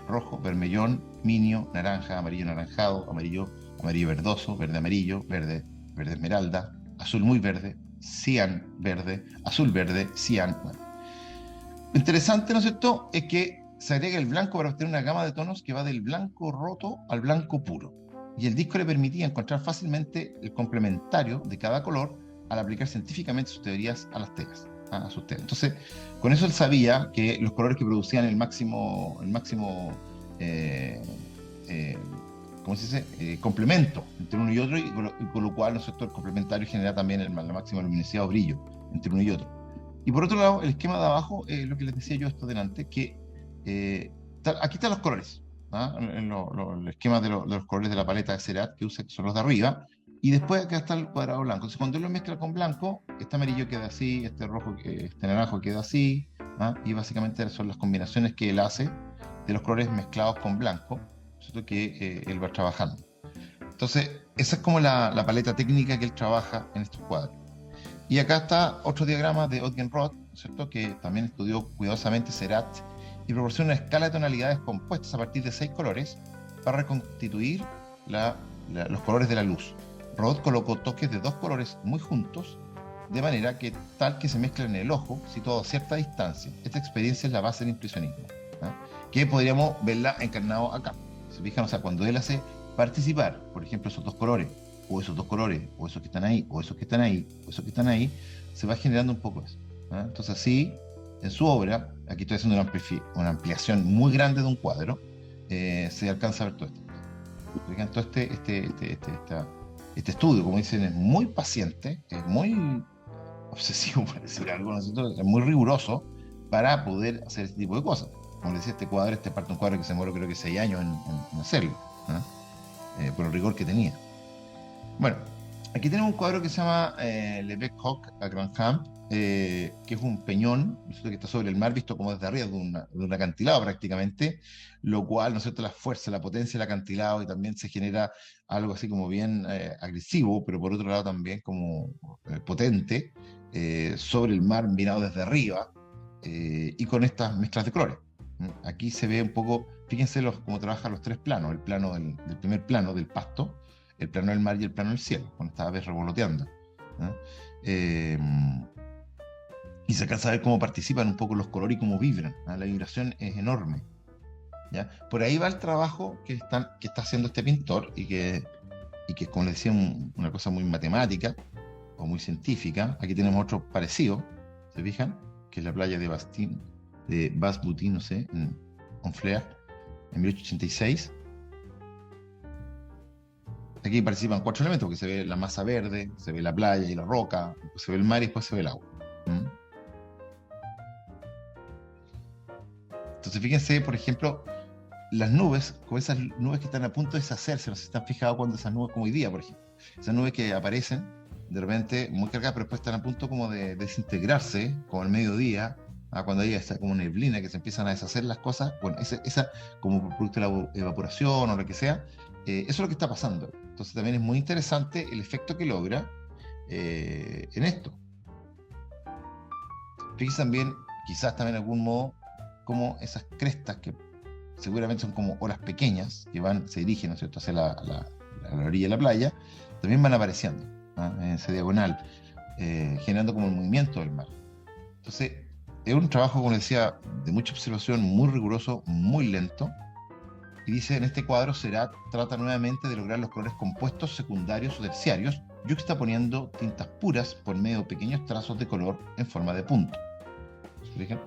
rojo, vermellón, minio, naranja, amarillo anaranjado, amarillo verdoso, verde amarillo, verde esmeralda, azul muy verde, cian verde, azul verde, cian. Bueno. Lo interesante, ¿no es cierto?, es que se agrega el blanco para obtener una gama de tonos que va del blanco roto al blanco puro. y el disco le permitía encontrar fácilmente el complementario de cada color al aplicar científicamente sus teorías a las telas, a sus telas. Entonces, con eso él sabía que los colores que producían el máximo eh, eh, ¿cómo se dice? Complemento entre uno y otro, y con lo cual, ¿no es cierto?, el complementario genera también la máxima luminosidad o brillo entre uno y otro. Y por otro lado, el esquema de abajo, lo que les decía yo esto delante, que aquí están los colores, ¿ah? El esquema de los colores de la paleta de Seurat que usa, que son los de arriba, y después acá está el cuadrado blanco. Entonces, cuando él lo mezcla con blanco, este amarillo queda así, este rojo, este naranjo queda así, ¿ah? Y básicamente son las combinaciones que él hace de los colores mezclados con blanco, ¿cierto?, que él va trabajando. Entonces, esa es como la paleta técnica que él trabaja en estos cuadros. Y acá está otro diagrama de Oudgen-Roth, ¿cierto?, que también estudió cuidadosamente Seurat y proporciona una escala de tonalidades compuestas a partir de 6 colores para reconstituir los colores de la luz. Roth colocó toques de 2 colores muy juntos, de manera que tal que se mezclan en el ojo, situado a cierta distancia. Esta experiencia es la base del impresionismo, ¿eh? Que podríamos verla encarnado acá. ¿Se fijan? O sea, cuando él hace participar, por ejemplo, esos 2 colores, o esos 2 colores, o esos que están ahí, o esos que están ahí, o esos que están ahí, se va generando un poco eso, ¿eh? Entonces así, en su obra, aquí estoy haciendo una ampliación muy grande de un cuadro, se alcanza a ver todo esto. Fijan, todo este estudio, como dicen, es muy paciente, es muy obsesivo, por decir algo, ¿no es cierto?, es muy riguroso para poder hacer este tipo de cosas. Como les decía, este cuadro, parte de un cuadro que se demoró creo que 6 años en hacerlo, ¿eh? Por el rigor que tenía. Bueno, aquí tenemos un cuadro que se llama Le Bec Hoc a Grantham, que es un peñón, ¿no es cierto?, que está sobre el mar, visto como desde arriba, de un acantilado prácticamente, lo cual, ¿no es cierto?, la fuerza, la potencia del acantilado, y también se genera algo así como bien agresivo, pero por otro lado también como potente, sobre el mar mirado desde arriba, y con estas mezclas de colores. Aquí se ve un poco, fíjense cómo trabajan los 3 planos, el plano del primer plano del pasto, el plano del mar y el plano del cielo, cuando esta ave revoloteando, ¿no? Y se alcanza a ver cómo participan un poco los colores y cómo vibran, ¿no? La vibración es enorme, ¿ya? Por ahí va el trabajo que está haciendo este pintor, y que es, como les decía, una cosa muy matemática o muy científica. Aquí tenemos otro parecido, ¿se fijan?, que es la playa de Bas-Boutin, no sé, en Honfleur, en 1886. Aquí participan 4 elementos, porque se ve la masa verde, se ve la playa y la roca, después se ve el mar y después se ve el agua. Entonces fíjense, por ejemplo, las nubes, como esas nubes que están a punto de deshacerse, no sé si están fijados cuando esas nubes, como hoy día, por ejemplo, esas nubes que aparecen de repente muy cargadas, pero después están a punto como de desintegrarse, como al mediodía, cuando hay esa como neblina que se empiezan a deshacer las cosas. Bueno, esa como producto de la evaporación o lo que sea, eso es lo que está pasando. Entonces también es muy interesante el efecto que logra en esto. Fíjense también, quizás también de algún modo, como esas crestas, que seguramente son como olas pequeñas, que se dirigen, ¿no es cierto?, hacia la orilla de la playa, también van apareciendo, ¿no?, en esa diagonal, generando como el movimiento del mar. Entonces, es un trabajo, como les decía, de mucha observación, muy riguroso, muy lento. Y dice, en este cuadro Seurat trata nuevamente de lograr los colores compuestos secundarios o terciarios, yuxtaponiendo tintas puras por medio de pequeños trazos de color en forma de punto. ¿Se fijan?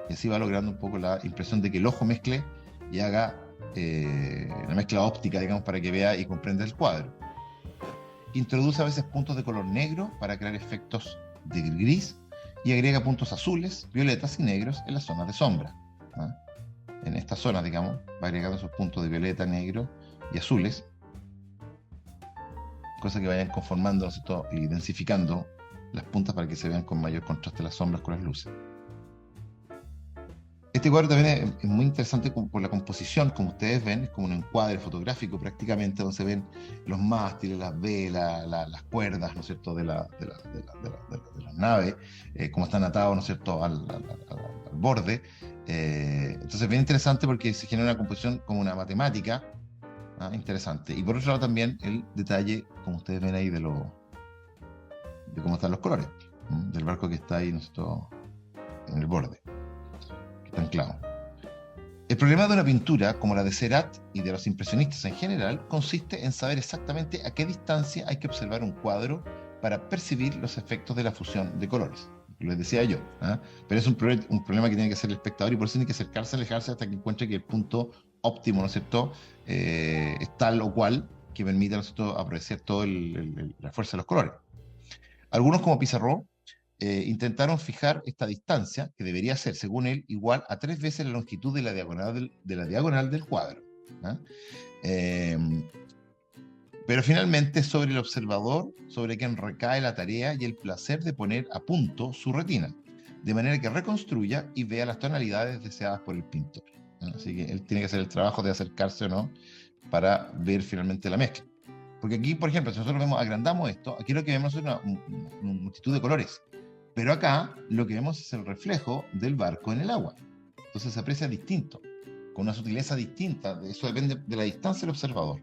Y así va logrando un poco la impresión de que el ojo mezcle y haga la mezcla óptica, digamos, para que vea y comprenda el cuadro. Introduce a veces puntos de color negro para crear efectos de gris, y agrega puntos azules, violetas y negros en las zonas de sombra, ¿no? En esta zona, digamos, va agregando esos puntos de violeta, negro y azules, cosa que vayan conformando, ¿no?, y densificando las puntas para que se vean con mayor contraste las sombras con las luces. Este cuadro también es muy interesante por la composición, como ustedes ven, es como un encuadre fotográfico prácticamente, donde se ven los mástiles, las velas, las cuerdas, ¿no es cierto?, de las naves, como están atados, ¿no es cierto?, al borde. Entonces es bien interesante porque se genera una composición como una matemática, interesante. Y por otro lado también el detalle, como ustedes ven ahí, de cómo están los colores, del barco que está ahí, ¿no es cierto?, en el borde, que está anclado. El problema de una pintura, como la de Seurat y de los impresionistas en general, consiste en saber exactamente a qué distancia hay que observar un cuadro para percibir los efectos de la fusión de colores. Les decía yo, ¿ah? Pero es un problema que tiene que hacer el espectador y por eso tiene que acercarse, alejarse hasta que encuentre que el punto óptimo, ¿no es cierto?, es tal o cual que permita, ¿no es cierto?, apreciar toda la fuerza de los colores. Algunos, como Pissarro, intentaron fijar esta distancia, que debería ser, según él, igual a 3 veces la longitud de la diagonal del cuadro, ¿ah? Pero finalmente es sobre el observador sobre quien recae la tarea y el placer de poner a punto su retina, de manera que reconstruya y vea las tonalidades deseadas por el pintor, ¿ah? Así que él tiene que hacer el trabajo de acercarse o no para ver finalmente la mezcla. Porque aquí, por ejemplo, si nosotros agrandamos esto, aquí lo que vemos es una multitud de colores. Pero acá lo que vemos es el reflejo del barco en el agua. Entonces se aprecia distinto, con una sutileza distinta. Eso depende de la distancia del observador.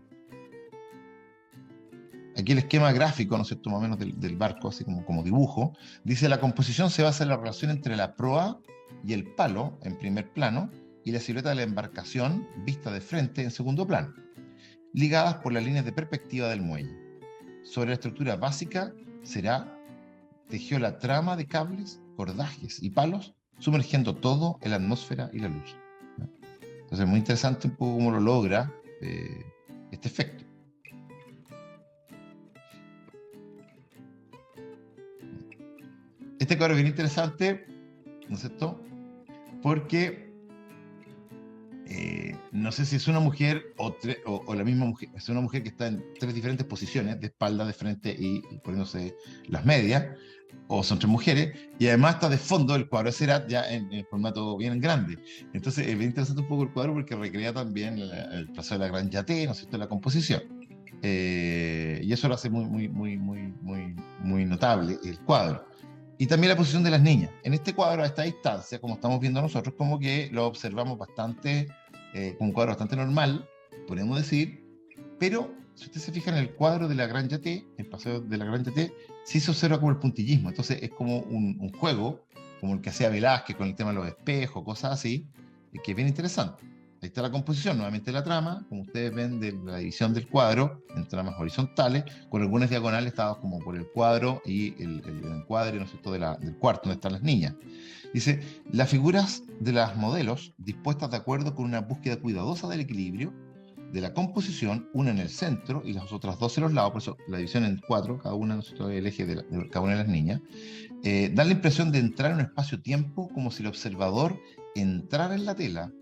Aquí el esquema gráfico, ¿no es cierto?, más o menos del barco, así como dibujo, dice: la composición se basa en la relación entre la proa y el palo en primer plano y la silueta de la embarcación vista de frente en segundo plano, ligadas por las líneas de perspectiva del muelle. Sobre la estructura básica tejió la trama de cables, cordajes y palos, sumergiendo todo en la atmósfera y la luz. Entonces es muy interesante un poco cómo lo logra este efecto. Este cuadro es bien interesante, ¿no es cierto?, porque no sé si es una mujer o la misma mujer, es una mujer que está en 3 diferentes posiciones, de espalda, de frente y poniéndose las medias, o son 3 mujeres, y además está de fondo el cuadro de Seurat ya en formato bien grande. Entonces es bien interesante un poco el cuadro porque recrea también el placer de la Gran Jatte, ¿no es cierto?, la composición. Y eso lo hace muy notable el cuadro. Y también la posición de las niñas. En este cuadro, a esta distancia, como estamos viendo nosotros, como que lo observamos bastante, un cuadro bastante normal, podemos decir, pero si usted se fija en el cuadro de la Gran Jatte, el paseo de la Gran Jatte, sí se observa como el puntillismo. Entonces es como un juego, como el que hacía Velázquez con el tema de los espejos, cosas así, que es bien interesante. Ahí está la composición, nuevamente la trama, como ustedes ven de la división del cuadro, en tramas horizontales, con algunas diagonales estadas como por el cuadro y el encuadre, ¿no es cierto?, del cuarto donde están las niñas. Dice: las figuras de las modelos dispuestas de acuerdo con una búsqueda cuidadosa del equilibrio, de la composición, una en el centro y las otras 2 en los lados, por eso la división en 4, cada una, ¿no es cierto?, el eje de cada una de las niñas, dan la impresión de entrar en un espacio-tiempo como si el observador entrara en la tela,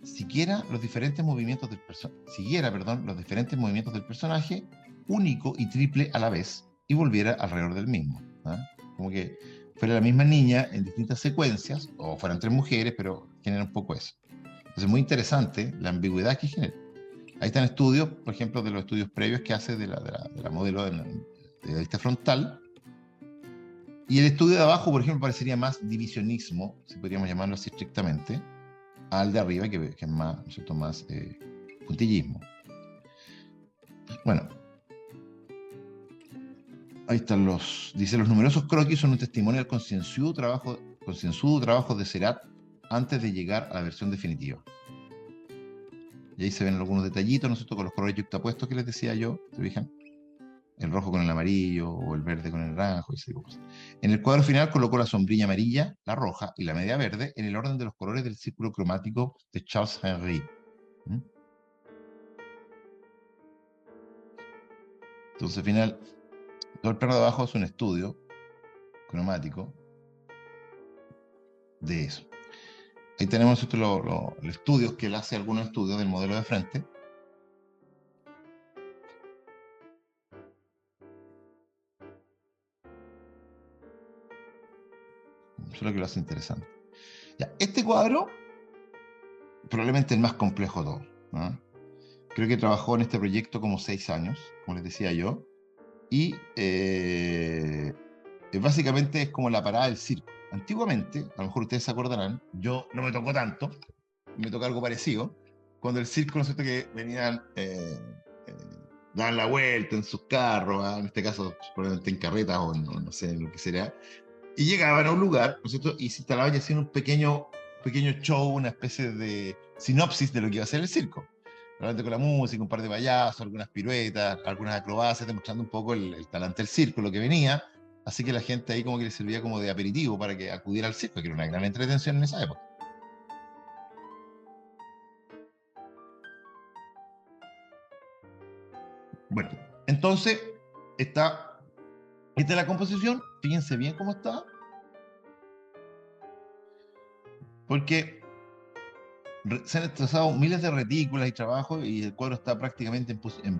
siguiera los diferentes movimientos del personaje, único y triple a la vez, y volviera alrededor del mismo, ¿ah? Como que fuera la misma niña en distintas secuencias, o fueran 3 mujeres, pero genera un poco eso. Entonces es muy interesante la ambigüedad que genera. Ahí están estudios, por ejemplo, de los estudios previos que hace de la modelo de la vista frontal. Y el estudio de abajo, por ejemplo, parecería más divisionismo, si podríamos llamarlo así estrictamente, al de arriba, que es más, ¿no es cierto?, más puntillismo. Bueno, ahí están dice: los numerosos croquis son un testimonio del concienzudo trabajo de Seurat antes de llegar a la versión definitiva. Y ahí se ven algunos detallitos, ¿no es cierto?, con los colores yuxtapuestos que les decía yo, ¿se fijan? El rojo con el amarillo, o el verde con el naranjo, y ese tipo de cosas. En el cuadro final colocó la sombrilla amarilla, la roja y la media verde en el orden de los colores del círculo cromático de Charles Henry. Entonces, al final, todo el plano de abajo es un estudio cromático de eso. Ahí tenemos los estudios que él hace, algunos estudios del modelo de frente. Eso es lo que lo hace interesante. Ya, este cuadro, probablemente el más complejo de todos, ¿no? Creo que trabajó en este proyecto como 6 años, como les decía yo, y básicamente es como la parada del circo. Antiguamente, a lo mejor ustedes se acordarán, yo no me tocó tanto, me tocó algo parecido, cuando el circo, ¿no es cierto?, que venían, daban la vuelta en sus carros, en este caso probablemente en carretas o no sé, en lo que será, y llegaban a un lugar, ¿no es cierto?, y se instalaban y hacían un pequeño pequeño show, una especie de sinopsis de lo que iba a ser el circo. Realmente con la música, un par de payasos, algunas piruetas, algunas acrobacias, demostrando un poco el talante del circo, lo que venía. Así que la gente ahí como que le servía como de aperitivo para que acudiera al circo, que era una gran entretención en esa época. Bueno, entonces, esta es la composición. Fíjense bien cómo está, porque se han trazado miles de retículas y trabajos y el cuadro está prácticamente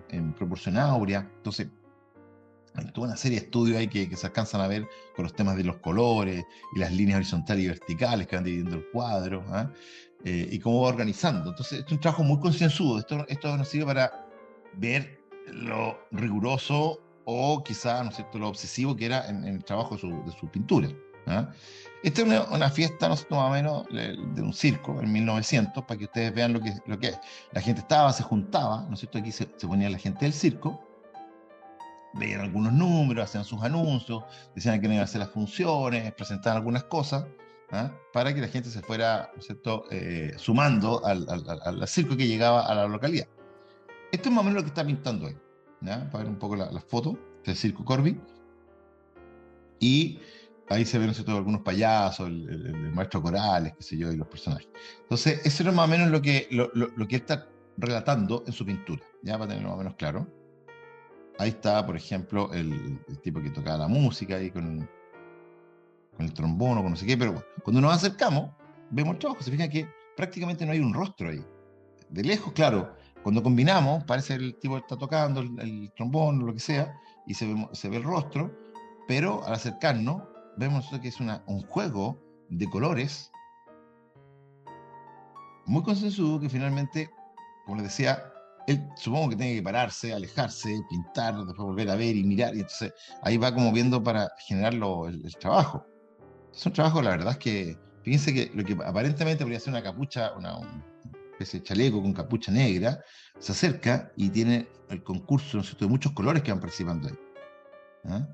en proporción áurea. Entonces, hay toda una serie de estudios ahí que se alcanzan a ver con los temas de los colores y las líneas horizontales y verticales que van dividiendo el cuadro, ¿ah? Y cómo va organizando. Entonces, es un trabajo muy concienzudo. Esto nos sirve para ver lo riguroso o quizá, ¿no es cierto?, lo obsesivo que era en el trabajo de su pintura, ¿ah? Esta es una fiesta, ¿no es cierto?, más o menos de un circo en 1900, para que ustedes vean lo que es. La gente se juntaba, ¿no es cierto?, aquí se ponía la gente del circo, veían algunos números, hacían sus anuncios, decían que no iban a hacer las funciones, presentaban algunas cosas, ¿ah?, para que la gente se fuera, ¿no es cierto?, sumando al circo que llegaba a la localidad. Esto es más o menos lo que está pintando ahí, ¿ya? Para ver un poco la foto del circo Corby. Y ahí se ven, ¿no es cierto?, algunos payasos, el maestro Corales, qué sé yo, y los personajes. Entonces, eso era más o menos lo que él está relatando en su pintura, ya para tenerlo más o menos claro. Ahí está, por ejemplo, el tipo que tocaba la música ahí con el trombón o con no sé qué, pero bueno, cuando nos acercamos, vemos el trabajo, se fijan que prácticamente no hay un rostro ahí. De lejos, claro, cuando combinamos, parece el tipo que está tocando el trombón o lo que sea, y se ve el rostro, pero al acercarnos, vemos que es un juego de colores muy consensuado que finalmente, como les decía, él supongo que tiene que pararse, alejarse, pintar, después volver a ver y mirar, y entonces ahí va como viendo para generar el trabajo. Es un trabajo, la verdad es que, fíjense que lo que aparentemente podría ser una capucha, una especie de chaleco con capucha negra, se acerca y tiene el concurso, ¿no es cierto?, de muchos colores que van participando ahí, ¿ah?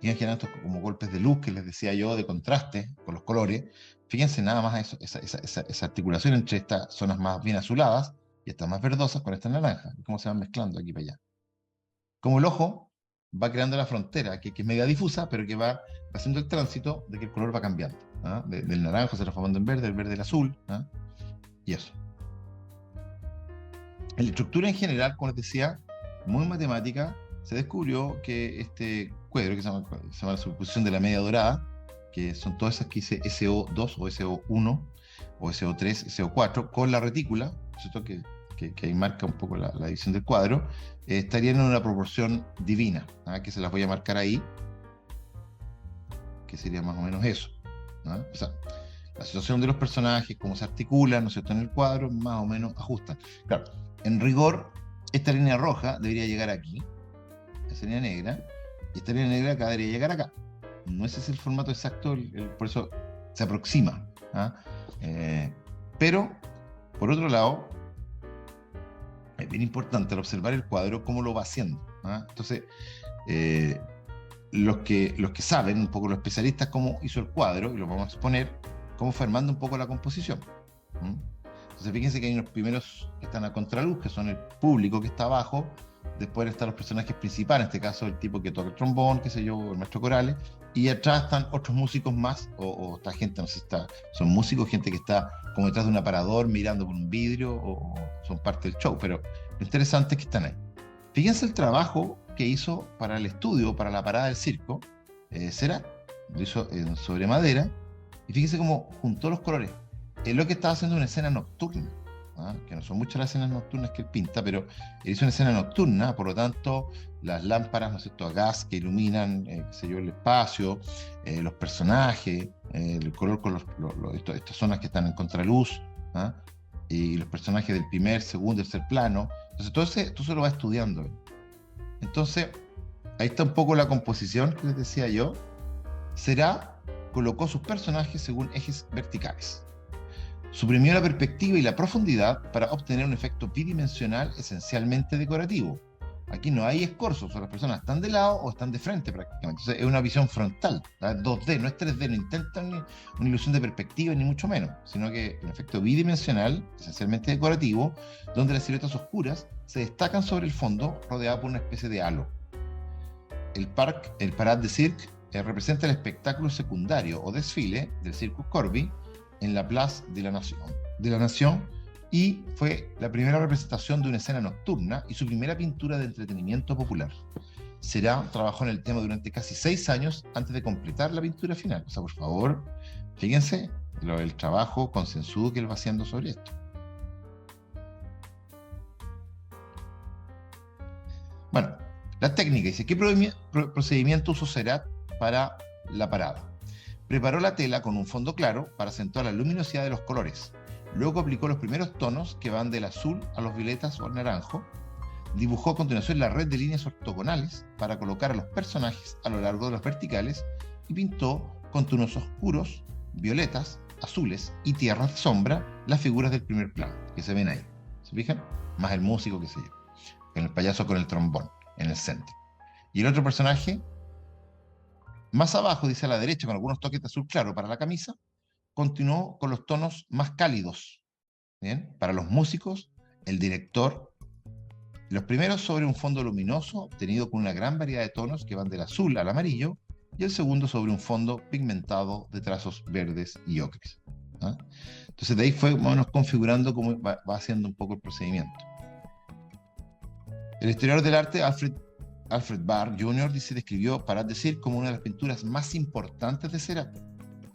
Y van generando estos como golpes de luz que les decía yo, de contraste con los colores. Fíjense nada más eso, esa articulación entre estas zonas más bien azuladas y estas más verdosas con esta naranja, y cómo se van mezclando aquí para allá. Como el ojo va creando la frontera, que es media difusa, pero que va haciendo el tránsito de que el color va cambiando, ¿ah? Del naranjo se transformando en verde, del verde al azul, ¿ah? Y eso. En la estructura en general, como les decía, muy matemática, se descubrió que este cuadro, que se llama la superposición de la media dorada, que son todas esas que dice SO2 o SO1 o SO3, SO4, con la retícula, ¿cierto?, que ahí marca un poco la división del cuadro, estarían en una proporción divina, ¿ah?, que se las voy a marcar ahí, que sería más o menos eso, ¿ah? O sea, la situación de los personajes, cómo se articulan, ¿no es cierto?, en el cuadro, más o menos ajustan. Claro, en rigor, esta línea roja debería llegar aquí, esta línea negra, y esta línea negra acá debería llegar acá. No ese es el formato exacto, por eso se aproxima, ¿ah? Pero, por otro lado, es bien importante al observar el cuadro cómo lo va haciendo, ¿ah? Entonces, los que saben, un poco los especialistas, cómo hizo el cuadro, y lo vamos a exponer, cómo fue armando un poco la composición. Entonces, fíjense que hay unos primeros que están a contraluz, que son el público que está abajo. Después están los personajes principales, en este caso el tipo que toca el trombón, qué sé yo, el maestro Corales, y atrás están otros músicos más, o esta gente, no sé si son músicos, gente que está como detrás de un aparador mirando por un vidrio, o son parte del show, pero lo interesante es que están ahí. Fíjense el trabajo que hizo para el estudio, para la parada del circo, Seurat, lo hizo sobre madera, y fíjense cómo juntó los colores. Es lo que estaba haciendo una escena nocturna, ¿ah? Que no son muchas las escenas nocturnas que él pinta, pero él hizo una escena nocturna, por lo tanto, las lámparas, ¿no es cierto?, a gas que iluminan, qué sé yo, el espacio, los personajes, el color con estas zonas que están en contraluz, ¿ah?, y los personajes del primer, segundo, tercer plano. Entonces, todo eso lo va estudiando él. Entonces, ahí está un poco la composición que les decía yo. Seurat colocó sus personajes según ejes verticales. Suprimió la perspectiva y la profundidad para obtener un efecto bidimensional esencialmente decorativo. Aquí no hay escorzos, o sea, las personas están de lado o están de frente prácticamente. Entonces es una visión frontal, ¿tá? 2D, no es 3D, no intentan una ilusión de perspectiva ni mucho menos, sino que un efecto bidimensional, esencialmente decorativo, donde las siluetas oscuras se destacan sobre el fondo rodeado por una especie de halo. El Parade de Cirque representa el espectáculo secundario o desfile del Circus Corby en la Place de la Nation, y fue la primera representación de una escena nocturna y su primera pintura de entretenimiento popular. Será trabajó en el tema durante casi 6 años antes de completar la pintura final. O sea, por favor, fíjense el trabajo concienzudo que él va haciendo sobre esto. Bueno, la técnica dice, ¿qué procedimiento usó Seurat para la parada? Preparó la tela con un fondo claro para acentuar la luminosidad de los colores. Luego aplicó los primeros tonos que van del azul a los violetas o al naranjo. Dibujó a continuación la red de líneas ortogonales para colocar a los personajes a lo largo de las verticales y pintó con tonos oscuros, violetas, azules y tierras de sombra las figuras del primer plano, que se ven ahí. ¿Se fijan? Más el músico, qué sé yo, con el payaso con el trombón en el centro. Y el otro personaje, más abajo, dice a la derecha, con algunos toques de azul claro para la camisa, continuó con los tonos más cálidos, ¿bien? Para los músicos, el director, los primeros sobre un fondo luminoso, obtenido con una gran variedad de tonos que van del azul al amarillo, y el segundo sobre un fondo pigmentado de trazos verdes y ocres. ¿Ah? Entonces de ahí fue más o menos configurando cómo va haciendo un poco el procedimiento. El historiador del arte, Alfred Barr Jr., describió Parade de Cirque como una de las pinturas más importantes de Seurat,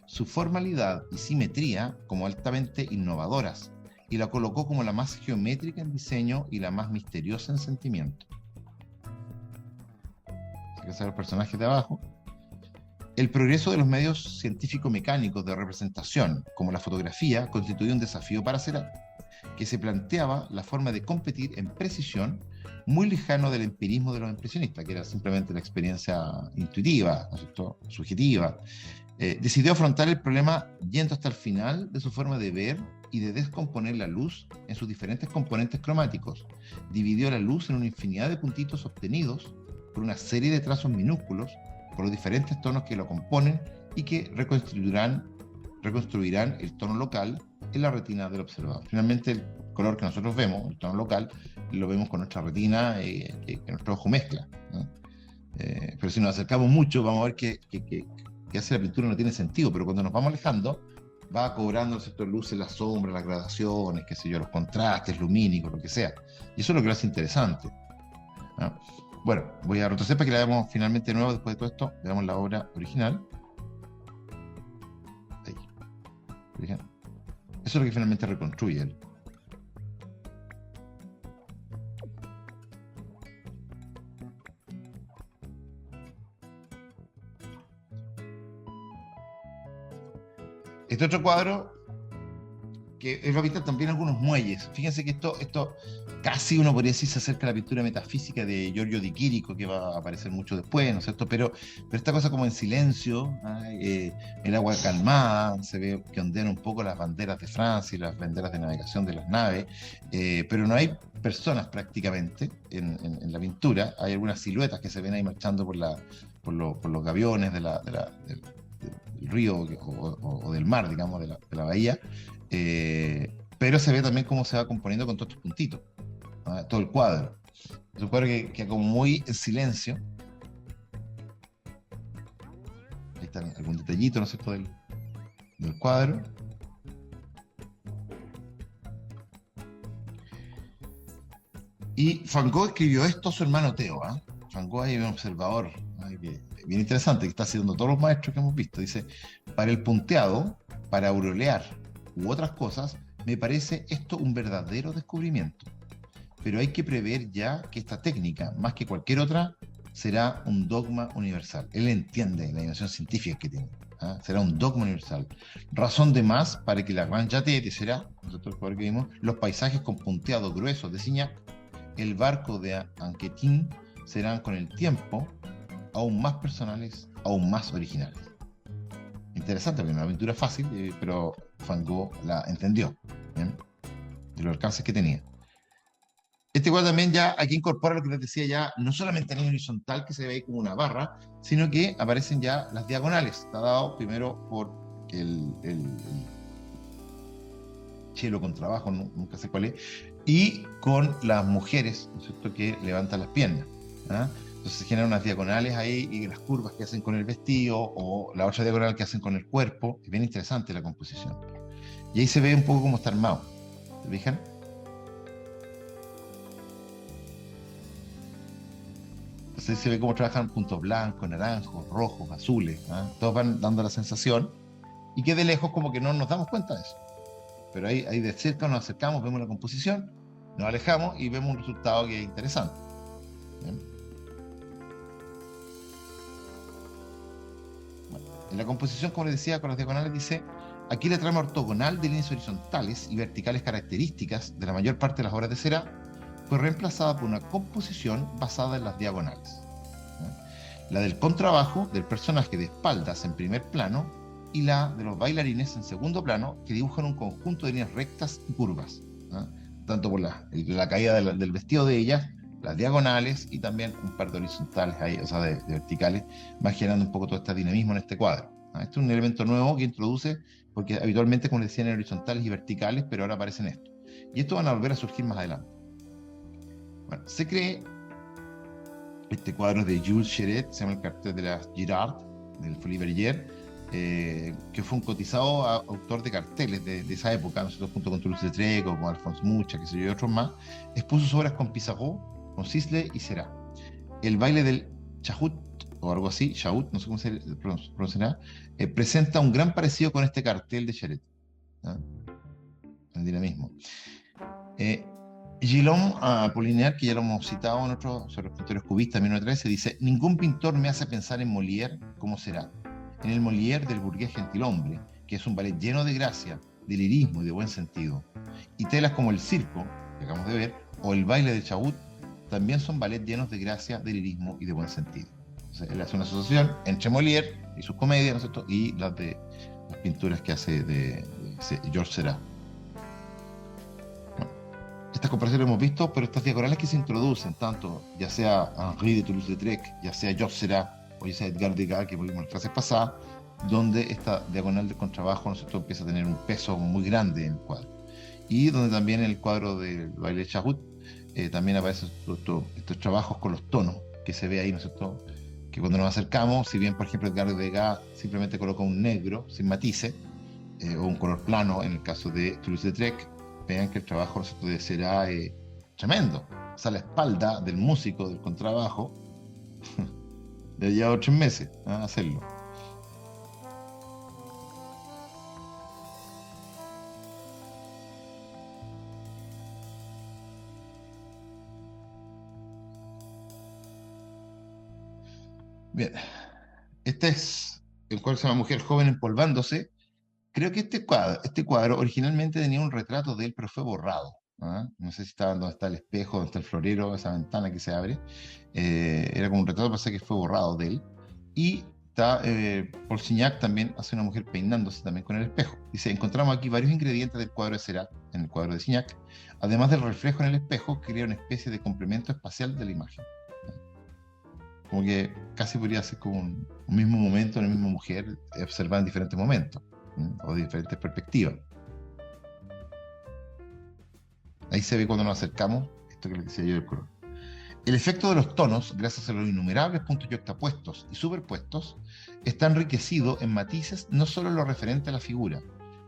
su formalidad y simetría como altamente innovadoras, y la colocó como la más geométrica en diseño y la más misteriosa en sentimiento. Así que son los personajes de abajo. El progreso de los medios científico-mecánicos de representación, como la fotografía, constituyó un desafío para Seurat, que se planteaba la forma de competir en precisión, muy lejano del empirismo de los impresionistas, que era simplemente la experiencia intuitiva, ¿no es cierto?, subjetiva. Decidió afrontar el problema yendo hasta el final de su forma de ver y de descomponer la luz en sus diferentes componentes cromáticos. Dividió la luz en una infinidad de puntitos obtenidos por una serie de trazos minúsculos, por los diferentes tonos que lo componen y que reconstruirán el tono local en la retina del observador. Finalmente, el color que nosotros vemos, el tono local, lo vemos con nuestra retina que nuestro ojo mezcla, ¿no? Pero si nos acercamos mucho, vamos a ver que hace la pintura no tiene sentido, pero cuando nos vamos alejando, va cobrando ciertas luces, las sombras, las gradaciones, qué sé yo, los contrastes lumínicos, lo que sea. Y eso es lo que lo hace interesante, ¿no? Bueno, voy a retroceder para que la veamos finalmente de nuevo después de todo esto. Veamos la obra original. Ahí. Eso es lo que finalmente reconstruye él. Este otro cuadro, que él va a pintar también algunos muelles. Fíjense que esto casi uno podría decir se acerca a la pintura metafísica de Giorgio Di Chirico, que va a aparecer mucho después, ¿no es cierto? Pero esta cosa como en silencio, el agua calmada, se ve que ondean un poco las banderas de Francia y las banderas de navegación de las naves, pero no hay personas prácticamente en la pintura. Hay algunas siluetas que se ven ahí marchando por los gaviones del río o del mar, digamos, de la bahía, pero se ve también cómo se va componiendo con todos estos puntitos, ¿no? Todo el cuadro. Es un cuadro que como muy en silencio. Ahí está algún detallito, ¿no es cierto?, del cuadro. Y Van Gogh escribió esto a su hermano Theo, ¿eh? Van Gogh es un observador, bien interesante, que está haciendo todos los maestros que hemos visto. Dice, para el punteado, para aureolear u otras cosas, me parece esto un verdadero descubrimiento. Pero hay que prever ya que esta técnica, más que cualquier otra, será un dogma universal. Él entiende la dimensión científica que tiene. ¿Ah? Será un dogma universal. Razón de más para que la Gran Jatte será, nosotros que vimos, los paisajes con punteados gruesos de Signac, el barco de Anquetin, serán con el tiempo aún más personales, aún más originales. Interesante, porque una pintura fácil, pero Van Gogh la entendió, ¿bien?, de los alcances que tenía. Este este cuadro también ya aquí incorpora lo que les decía ya, no solamente en horizontal, que se ve ahí como una barra, sino que aparecen ya las diagonales. Está dado primero por el chelo con trabajo, nunca sé cuál es, y con las mujeres, ¿no es cierto?, que levantan las piernas. ¿Ah? Entonces se generan unas diagonales ahí y las curvas que hacen con el vestido o la otra diagonal que hacen con el cuerpo. Es bien interesante la composición. Y ahí se ve un poco cómo está armado. ¿Se fijan? Entonces se ve cómo trabajan puntos blancos, naranjos, rojos, azules. ¿Ah? Todos van dando la sensación y que de lejos como que no nos damos cuenta de eso. Pero ahí de cerca nos acercamos, vemos la composición, nos alejamos y vemos un resultado que es interesante. ¿Bien? Bueno, en la composición, como les decía, con las diagonales dice, aquí la trama ortogonal de líneas horizontales y verticales características de la mayor parte de las obras de Seurat fue reemplazada por una composición basada en las diagonales. La del contrabajo del personaje de espaldas en primer plano y la de los bailarines en segundo plano, que dibujan un conjunto de líneas rectas y curvas, ¿no? Tanto por la caída del vestido de ellas, las diagonales y también un par de horizontales ahí, o sea, de verticales, va generando un poco todo este dinamismo en este cuadro. ¿No? Este es un elemento nuevo que introduce, porque habitualmente, como decían, en horizontales y verticales, pero ahora aparecen estos. Y estos van a volver a surgir más adelante. Bueno, se cree, este cuadro es de Jules Cheret, se llama el cartel de la Girard, del Folies Bergère, que fue un cotizado autor de carteles de esa época, nosotros junto con Toulouse-Lautrec o con Alphonse Mucha, que sé yo, y otros más, expuso sus obras con Pissarro, con Sisley y Seurat. El baile del Chahout, o algo así, Chahout, no sé cómo se pronunciará, presenta un gran parecido con este cartel de Cheret, ¿no? El dinamismo. Guillaume Apollinaire, que ya lo hemos citado en otros, sobre los pintores cubistas, 1913, dice: ningún pintor me hace pensar en Molière como Seurat. En el Molière del burgués gentilhombre, que es un ballet lleno de gracia, de lirismo y de buen sentido. Y telas como el circo, que acabamos de ver, o el baile de Chahout, también son ballets llenos de gracia, de lirismo y de buen sentido. Entonces, él hace una asociación entre Molière y sus comedias, ¿no es cierto?, y las pinturas que hace de Georges Seurat. Estas comparaciones lo hemos visto, pero estas diagonales que se introducen, tanto ya sea Henri de Toulouse-Lautrec, ya sea Georges Seurat o ya sea Edgar Degas, que vimos en las clases pasadas, donde esta diagonal de contrabajo, ¿no es cierto?, empieza a tener un peso muy grande en el cuadro. Y donde también en el cuadro del baile de Chahout también aparecen estos trabajos con los tonos que se ve ahí, ¿no es cierto?, que cuando nos acercamos, si bien por ejemplo Edgar Degas simplemente coloca un negro sin matices, o un color plano en el caso de Toulouse-Lautrec, vean que el trabajo de Seurat es tremendo. O sea, la espalda del músico del contrabajo le ha llevado 3 meses a hacerlo. Bien, este es el cual se llama Mujer joven empolvándose. Creo que este cuadro originalmente tenía un retrato de él, pero fue borrado. ¿Ah? No sé si estaba donde está el espejo, donde está el florero, esa ventana que se abre. Era como un retrato, pasa que fue borrado de él. Y está, Paul Signac también hace una mujer peinándose también con el espejo. Dice: encontramos aquí varios ingredientes del cuadro de Seurat, en el cuadro de Signac, además del reflejo en el espejo, que crea una especie de complemento espacial de la imagen. Como que casi podría ser como un mismo momento, una misma mujer, observada en diferentes momentos, o de diferentes perspectivas. Ahí se ve cuando nos acercamos, esto que les decía yo del color. El efecto de los tonos, gracias a los innumerables puntos yuxtapuestos y superpuestos, está enriquecido en matices no solo en lo referente a la figura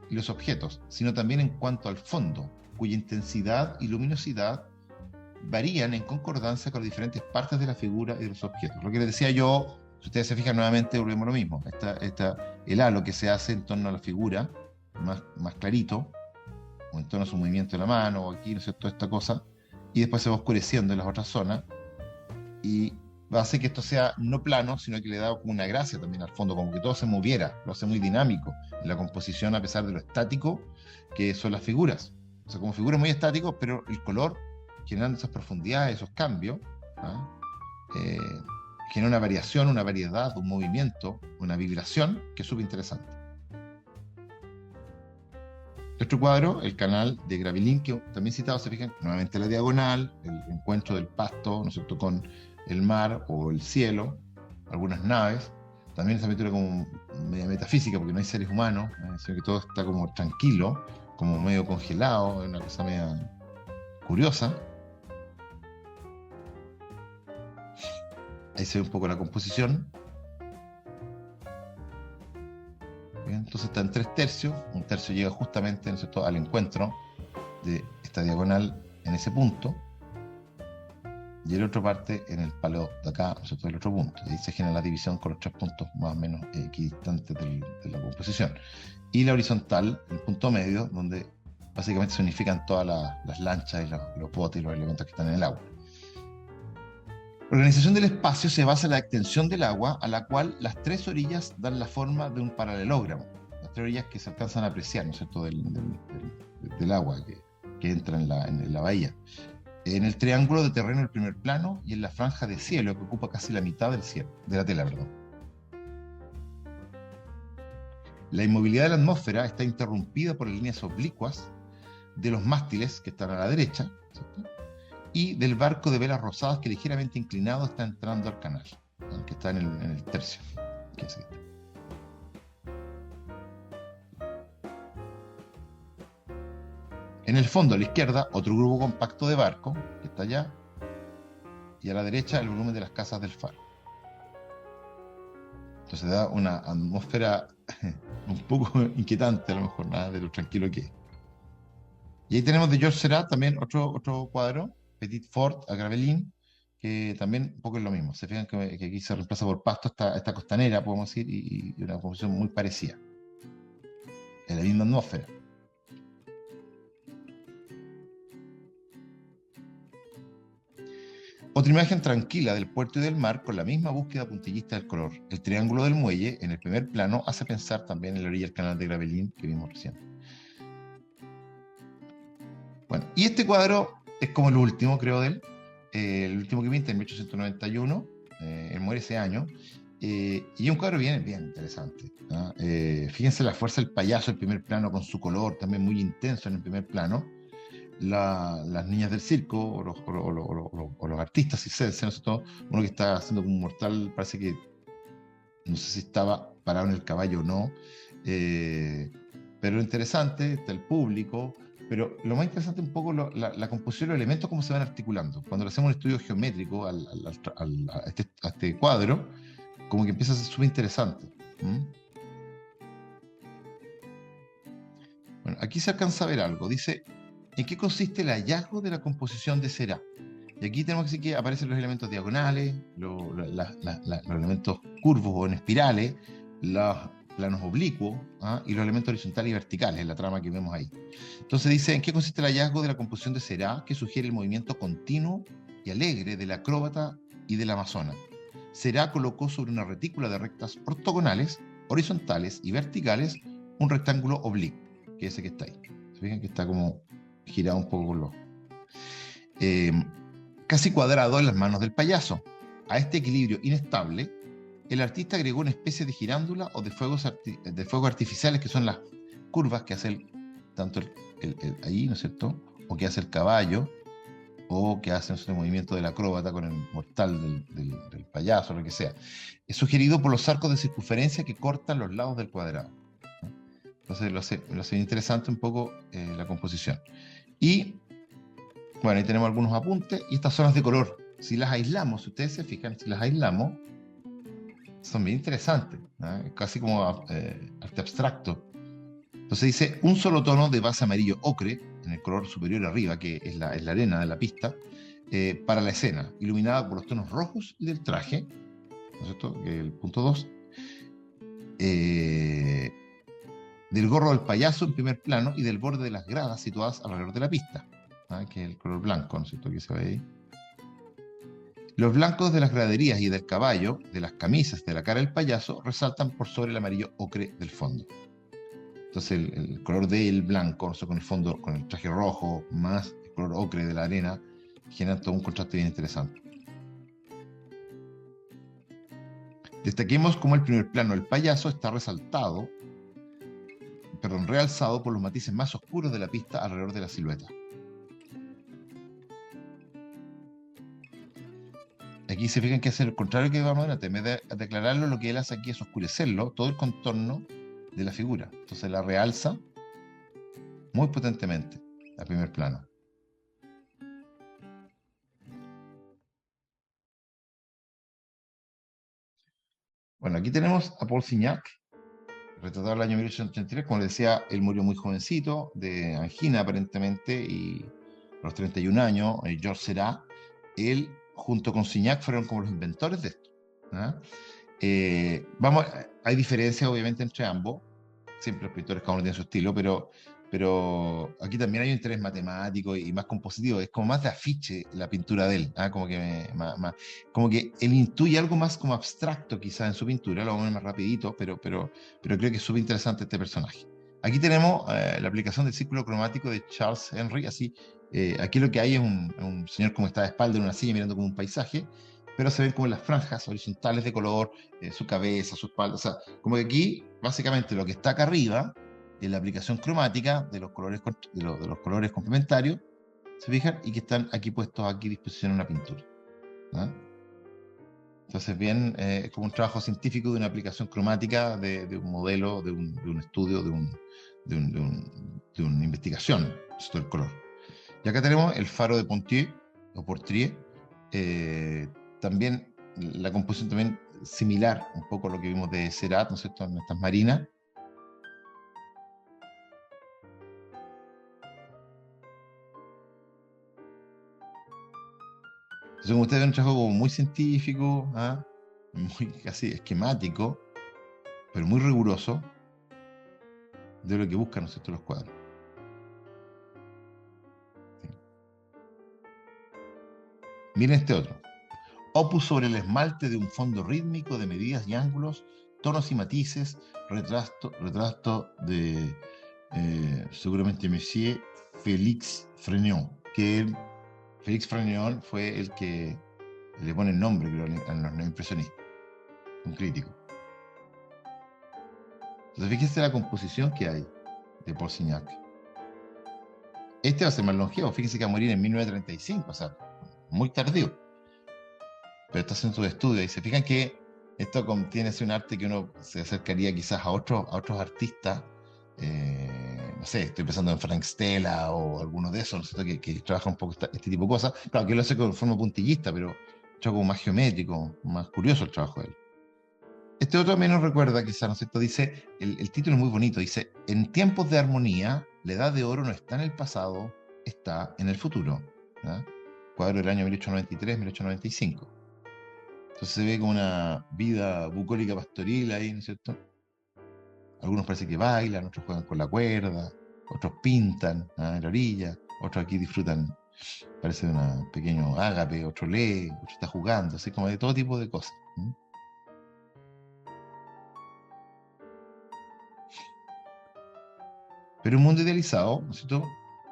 y los objetos, sino también en cuanto al fondo, cuya intensidad y luminosidad varían en concordancia con las diferentes partes de la figura y de los objetos. Lo que les decía yo, si ustedes se fijan nuevamente, volvemos a lo mismo. El halo que se hace en torno a la figura, más clarito, o en torno a su movimiento de la mano, o aquí, ¿no es cierto?, toda esta cosa, y después se va oscureciendo en las otras zonas, y va a hacer que esto sea no plano, sino que le da como una gracia también al fondo, como que todo se moviera, lo hace muy dinámico en la composición, a pesar de lo estático que son las figuras. O sea, como figuras muy estáticos, pero el color, generando esas profundidades, esos cambios, ¿ah? Genera una variación, una variedad, un movimiento, una vibración que es súper interesante. Otro cuadro, el canal de Gravelines, que también citado, se fijan, nuevamente la diagonal, el encuentro del pasto, ¿no es cierto?, con el mar o el cielo, algunas naves. También esa pintura como media metafísica, porque no hay seres humanos, sino que todo está como tranquilo, como medio congelado, es una cosa media curiosa. Ahí se ve un poco la composición. Bien, entonces está en 3/3, un tercio llega justamente, ¿no es cierto?, al encuentro de esta diagonal en ese punto, y el otro parte en el palo de acá, ¿no es cierto?, del otro punto. Y ahí se genera la división con los 3 puntos más o menos equidistantes de la composición. Y la horizontal, el punto medio, donde básicamente se unifican todas las lanchas y los botes y los elementos que están en el agua. La organización del espacio se basa en la extensión del agua, a la cual las 3 orillas dan la forma de un paralelogramo. Las 3 orillas que se alcanzan a apreciar, ¿no es cierto?, del agua que entra en la bahía. En el triángulo de terreno del primer plano y en la franja de cielo que ocupa casi la mitad del cielo, de la tela, perdón. La inmovilidad de la atmósfera está interrumpida por las líneas oblicuas de los mástiles que están a la derecha, ¿cierto?, y del barco de velas rosadas que ligeramente inclinado está entrando al canal, ¿no?, que está en el tercio. Que es este. En el fondo, a la izquierda, otro grupo compacto de barco, que está allá, y a la derecha el volumen de las casas del faro. Entonces da una atmósfera un poco inquietante, a lo mejor, nada de lo tranquilo que es. Y ahí tenemos de Georges Seurat también otro cuadro, Petit Fort a Gravelines, que también un poco es lo mismo. Se fijan que aquí se reemplaza por pasto esta costanera, podemos decir, y una composición muy parecida. Es la misma atmósfera. Otra imagen tranquila del puerto y del mar con la misma búsqueda puntillista del color. El triángulo del muelle en el primer plano hace pensar también en la orilla del canal de Gravelines que vimos recién. Bueno, y este cuadro es como el último, creo, de él. El último que pinta en 1891. Él muere ese año. Y es un cuadro bien interesante, ¿no? Fíjense la fuerza del payaso, el primer plano, con su color también muy intenso en el primer plano. Las niñas del circo o los artistas circenses, ¿no es cierto? Uno que está haciendo como un mortal, parece que no sé si estaba parado en el caballo o no, pero lo interesante está el público, pero lo más interesante un poco la composición de los elementos, cómo se van articulando. Cuando le hacemos un estudio geométrico a este cuadro, como que empieza a ser súper interesante. Bueno, aquí se alcanza a ver algo. Dice, ¿en qué consiste el hallazgo de la composición de Seurat? Y aquí tenemos que decir que aparecen los elementos diagonales, los elementos curvos o en espirales, los planos oblicuos, y los elementos horizontales y verticales, en la trama que vemos ahí. Entonces dice, ¿en qué consiste el hallazgo de la composición de Seurat, que sugiere el movimiento continuo y alegre del acróbata y del amazona? Seurat colocó sobre una retícula de rectas ortogonales, horizontales y verticales un rectángulo oblicuo, que es ese que está ahí. Se fijan que está como girado un poco con los... casi cuadrado en las manos del payaso. A este equilibrio inestable, el artista agregó una especie de girándula o de fuegos artificiales, que son las curvas que hace tanto ahí, ¿no es cierto?, o que hace el caballo, o que hace el movimiento del acróbata con el mortal del payaso, lo que sea. Es sugerido por los arcos de circunferencia que cortan los lados del cuadrado. Entonces lo hace interesante un poco la composición. Y bueno, ahí tenemos algunos apuntes. Y estas zonas de color, si las aislamos, si ustedes se fijan, si las aislamos, son bien interesantes, ¿no? Casi como arte abstracto. Entonces dice, un solo tono de base amarillo ocre, en el color superior arriba, que es la arena de la pista, para la escena, iluminada por los tonos rojos y del traje, ¿no es cierto?, que es el punto 2, del gorro del payaso en primer plano y del borde de las gradas situadas alrededor de la pista, que es el color blanco, ¿no es cierto?, que se ve ahí. Los blancos de las graderías y del caballo, de las camisas, de la cara del payaso, resaltan por sobre el amarillo ocre del fondo. Entonces el color del blanco, ¿no?, con el fondo, con el traje rojo, más el color ocre de la arena, generan todo un contraste bien interesante. Destaquemos cómo el primer plano del payaso está resaltado perdón, realzado por los matices más oscuros de la pista alrededor de la silueta. Aquí se fijan que hace el contrario que vamos adelante. En vez de declararlo, lo que él hace aquí es oscurecerlo, todo el contorno de la figura. Entonces la realza muy potentemente a primer plano. Bueno, aquí tenemos a Paul Signac, retratado en el año 1883. Como les decía, él murió muy jovencito, de angina aparentemente, y a los 31 años, Georges Seurat, él junto con Signac fueron como los inventores de esto. ¿Ah? Hay diferencias obviamente entre ambos, siempre los pintores cada uno tiene su estilo, pero aquí también hay un interés matemático y más compositivo, es como más de afiche la pintura de él, ¿ah? Como que él intuye algo más como abstracto quizás en su pintura, lo vamos a ver más rapidito, pero creo que es súper interesante este personaje. Aquí tenemos la aplicación del círculo cromático de Charles Henry, así, aquí lo que hay es un señor como está de espalda en una silla mirando como un paisaje, pero se ven como las franjas horizontales de color, su cabeza, su espalda, o sea, como que aquí, básicamente, lo que está acá arriba es la aplicación cromática de los colores, de los colores complementarios, ¿se fijan? Y que están aquí puestos aquí a disposición en una pintura. ¿No? Entonces, bien, es como un trabajo científico de una aplicación cromática de un modelo, de un estudio, de una investigación del color. Y acá tenemos el faro de Pontier, o Portrier, también la composición también similar un poco a lo que vimos de Seurat, ¿no es cierto?, en estas marinas. Entonces, como ustedes ven, un trabajo como muy científico, ¿ah? Muy casi esquemático, pero muy riguroso de lo que buscan, ¿no es cierto?, los cuadros. ¿Sí? Miren este otro. Opus sobre el esmalte de un fondo rítmico de medidas y ángulos, tonos y matices, retrato de seguramente Monsieur Félix Frénéon, que Félix Frénéon fue el que le pone el nombre, creo, a los impresionistas, un crítico. Entonces fíjense la composición que hay de Paul Signac. Este va a ser más longevo, fíjense que va a morir en 1935, o sea, muy tardío. Pero está haciendo su estudio y se fijan que esto tiene un arte que uno se acercaría quizás a otros artistas, no sé, estoy pensando en Frank Stella o alguno de esos, ¿no? que trabaja un poco este tipo de cosas. Claro, que lo hace con forma puntillista, pero un trabajo más geométrico, más curioso el trabajo de él. Este otro menos recuerda, quizás, ¿no es cierto? Dice, el título es muy bonito, dice, en tiempos de armonía, la edad de oro no está en el pasado, está en el futuro. ¿Ya? Cuadro del año 1893-1895. Entonces se ve como una vida bucólica pastoril ahí, ¿no es cierto? Algunos parece que bailan, otros juegan con la cuerda, otros pintan en la orilla, otros aquí disfrutan, parece de un pequeño ágape, otro lee, otro está jugando, así como de todo tipo de cosas. ¿Mm? Pero un mundo idealizado, ¿no es cierto?,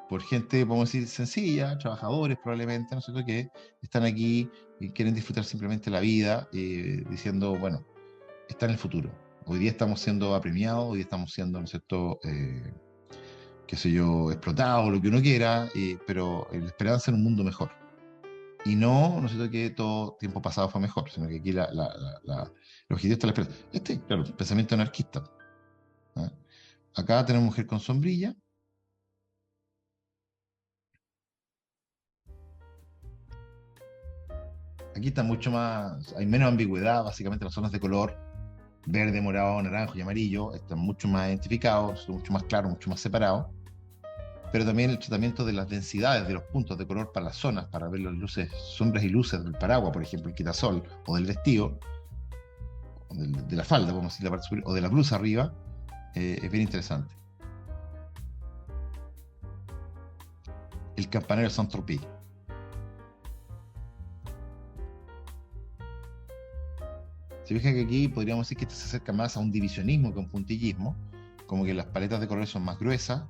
por gente, podemos decir, sencilla, trabajadores probablemente, ¿no es cierto?, que están aquí y quieren disfrutar simplemente la vida, diciendo, bueno, está en el futuro. Hoy día estamos siendo apremiados, hoy día estamos siendo, ¿no es cierto?, qué sé yo, explotados, lo que uno quiera, pero la esperanza en un mundo mejor. Y no, ¿no es cierto?, que todo tiempo pasado fue mejor, sino que aquí el objetivo está la esperanza. Claro, pensamiento anarquista. ¿Ah? Acá tenemos mujer con sombrilla. Aquí está mucho más, hay menos ambigüedad, básicamente las zonas de color, verde, morado, naranjo y amarillo, están mucho más identificados, mucho más claros, mucho más separados. Pero también el tratamiento de las densidades de los puntos de color para las zonas, para ver las luces, sombras y luces del paraguas, por ejemplo, el quitasol, o del vestido, o de la falda, podemos decir, la parte superior, o de la blusa arriba, es bien interesante. El campanero de Saint-Tropez. Se fija que aquí podríamos decir que esto se acerca más a un divisionismo que a un puntillismo, como que las paletas de colores son más gruesas.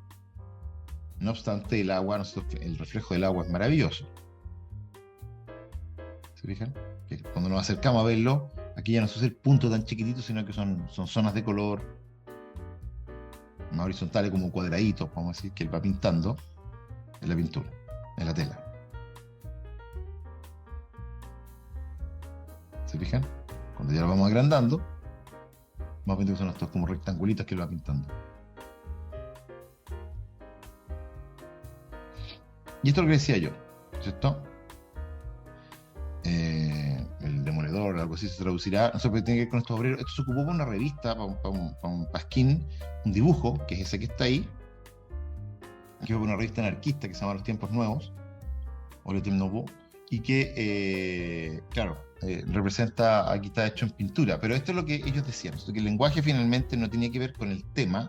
No obstante, el agua, el reflejo del agua es maravilloso. ¿Se fijan? Que cuando nos acercamos a verlo, aquí ya no es el punto tan chiquitito, sino que son zonas de color. más horizontales, como cuadraditos, vamos a decir, que él va pintando en la pintura, en la tela. ¿Se fijan? Cuando ya lo vamos agrandando, vamos viendo que son estos como rectangulitos que él va pintando. Y esto es lo que decía yo, ¿cierto? El demoledor, algo así se traducirá, no sé, tiene que ver con estos obreros. Esto se ocupó para una revista, para un pasquín, un dibujo, que es ese que está ahí, que fue una revista anarquista que se llama Los Tiempos Nuevos, o Le Temps Nouveau, y que, claro, representa, aquí está hecho en pintura, pero esto es lo que ellos decían, que el lenguaje finalmente no tenía que ver con el tema,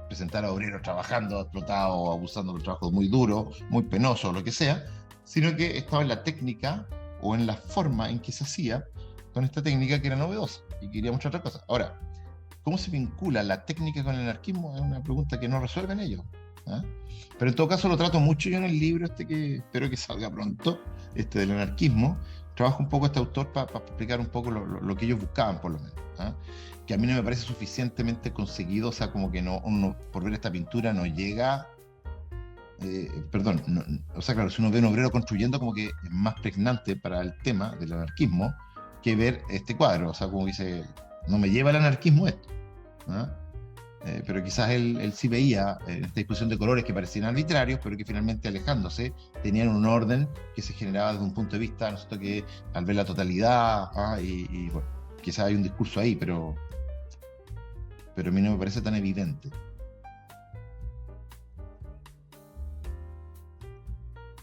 presentar a obreros trabajando, explotados, abusando del trabajo muy duro, muy penoso, lo que sea, sino que estaba en la técnica o en la forma en que se hacía con esta técnica que era novedosa y quería mostrar otra cosa. Ahora, ¿cómo se vincula la técnica con el anarquismo? Es una pregunta que no resuelven ellos. ¿Ah? Pero en todo caso lo trato mucho yo en el libro que espero que salga pronto, del anarquismo. Trabajo un poco este autor para explicar un poco lo que ellos buscaban, por lo menos. ¿Ah? Que a mí no me parece suficientemente conseguido, o sea, como que no, uno por ver esta pintura no llega, perdón, no, o sea, claro, si uno ve un obrero construyendo, como que es más pregnante para el tema del anarquismo que ver este cuadro, o sea, como dice, no me lleva al anarquismo esto. ¿Ah? Pero quizás él sí veía esta disposición de colores que parecían arbitrarios, pero que finalmente alejándose tenían un orden que se generaba desde un punto de vista, nosotros que al ver la totalidad, y bueno, quizás hay un discurso ahí, pero a mí no me parece tan evidente.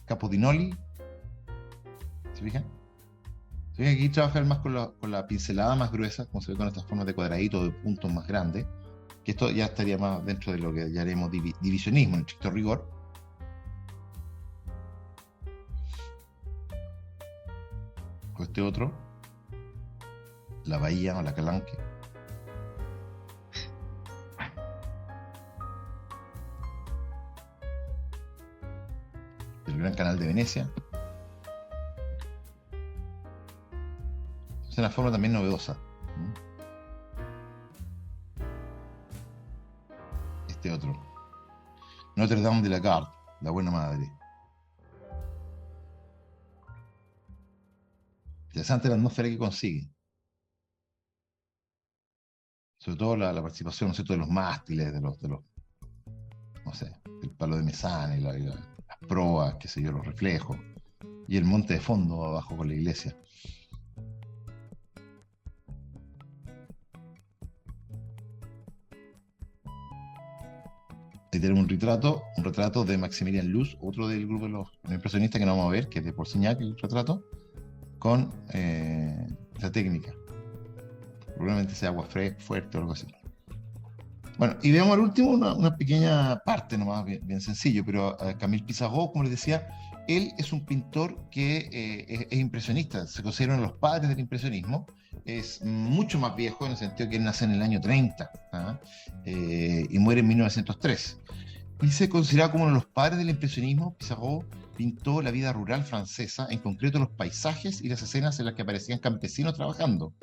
Capodinoli, ¿se fijan? ¿Se fijan? Aquí trabajar más con la pincelada más gruesa, como se ve con estas formas de cuadraditos, de puntos más grandes, que esto ya estaría más dentro de lo que llamaremos divisionismo en estricto rigor. O este otro, la bahía o la Calanque. El Gran Canal de Venecia. Es una forma también novedosa. Este otro, Notre Dame de la Garde, la Buena Madre. Interesante la atmósfera que consigue. Sobre todo la participación, ¿no es cierto?, de los mástiles, de los no sé, el palo de mesana y las proas, qué sé yo, los reflejos, y el monte de fondo abajo con la iglesia. Ahí tenemos un retrato de Maximilian Luz, otro del grupo de los impresionistas que no vamos a ver, que es de Porsignac, el retrato, con esa técnica. Probablemente sea agua fuerte o algo así. Bueno, y veamos al último una pequeña parte nomás, bien sencillo, pero Camille Pissarro, como les decía, él es un pintor que es impresionista, se considera uno de los padres del impresionismo, es mucho más viejo en el sentido que él nace en el año 30, y muere en 1903. Y se considera como uno de los padres del impresionismo. Pissarro pintó la vida rural francesa, en concreto los paisajes y las escenas en las que aparecían campesinos trabajando,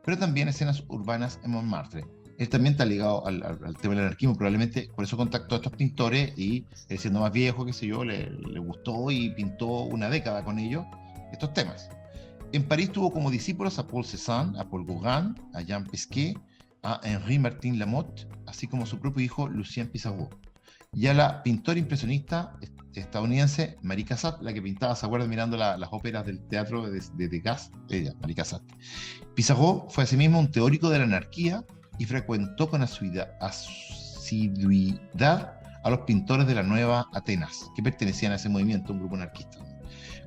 pero también escenas urbanas en Montmartre. Él también está ligado al tema del anarquismo, probablemente por eso contactó a estos pintores y él, siendo más viejo, qué sé yo, le gustó y pintó una década con ellos estos temas. En París tuvo como discípulos a Paul Cézanne, a Paul Gauguin, a Jean Pesquet, a Henri Martin Lamotte, así como su propio hijo Lucien Pissarro. Y a la pintora impresionista estadounidense Marie Cassatt, la que pintaba, ¿se acuerdan?, mirando las óperas del teatro de Degas, ella, Marie Cassatt. Pissarro fue asimismo un teórico de la anarquía y frecuentó con asiduidad a los pintores de la Nueva Atenas, que pertenecían a ese movimiento, un grupo anarquista.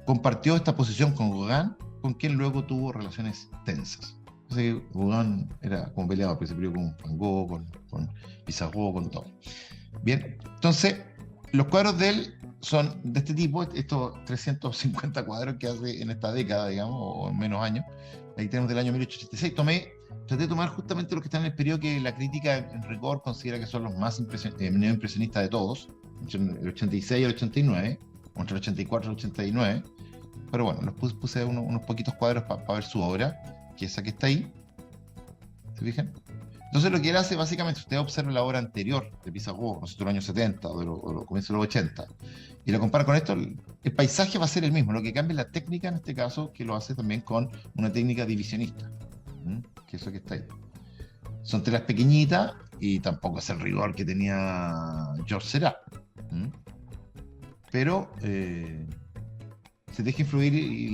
Compartió esta posición con Gauguin, con quien luego tuvo relaciones tensas. O sea que Gauguin era como peleado al principio con Van Gogh, con Pissarro, con todo. Bien, entonces, los cuadros de él son de este tipo, estos 350 cuadros que hace en esta década, digamos, o en menos años. Ahí tenemos del año 1886. Traté de tomar justamente los que están en el periodo que la crítica en rigor considera que son los más neoimpresionistas de todos, el 86 y el 89, o entre el 84 y el 89. Pero bueno, los puse unos poquitos cuadros para ver su obra, que es esa que está ahí. ¿Se fijan? Entonces lo que él hace básicamente, usted observa la obra anterior de Pizarro, no sé, de los años 70 o de los comienzos de los 80, y lo compara con esto, el paisaje va a ser el mismo, lo que cambia es la técnica en este caso, que lo hace también con una técnica divisionista, ¿m? Que eso que está ahí. Son telas pequeñitas y tampoco es el rigor que tenía George Seurat, ¿m? Pero se deja influir y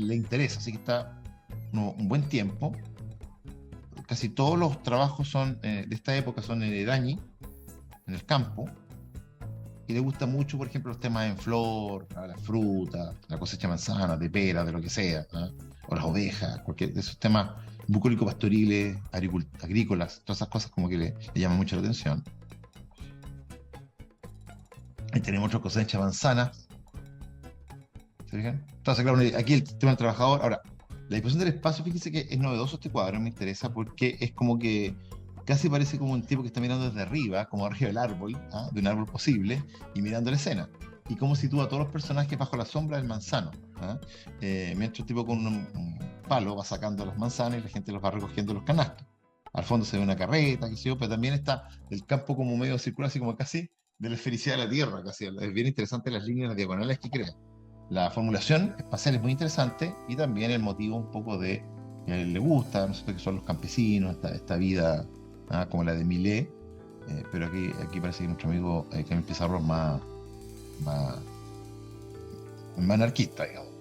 le interesa, así que está un buen tiempo. Casi todos los trabajos son de esta época son en Edañi, en el campo, y le gusta mucho, por ejemplo, los temas en flor, ¿no? La fruta, la cosecha de manzanas, de pera, de lo que sea, ¿no? O las ovejas, porque de esos temas bucólico-pastoriles, agrícolas, todas esas cosas como que le llaman mucho la atención. Y tenemos otra cosecha de manzanas, ¿se fijan? Entonces, claro, aquí el tema del trabajador. Ahora, la disposición del espacio, fíjense que es novedoso este cuadro, me interesa, porque es como que casi parece como un tipo que está mirando desde arriba, como arriba del árbol, ¿ah? De un árbol posible, y mirando la escena. Y cómo sitúa a todos los personajes bajo la sombra del manzano, ¿ah? Mientras el tipo con un palo va sacando las manzanas y la gente los va recogiendo en los canastos. Al fondo se ve una carreta, qué sé yo, pero también está el campo como medio circular, así como casi de la esfericidad de la Tierra, casi. Es bien interesante las líneas las diagonales que crea. La formulación espacial es muy interesante y también el motivo un poco de que a él le gusta, no sé, que son los campesinos, esta vida, como la de Millet, pero aquí parece que nuestro amigo Camille Pizarro es más, más anarquista, digamos.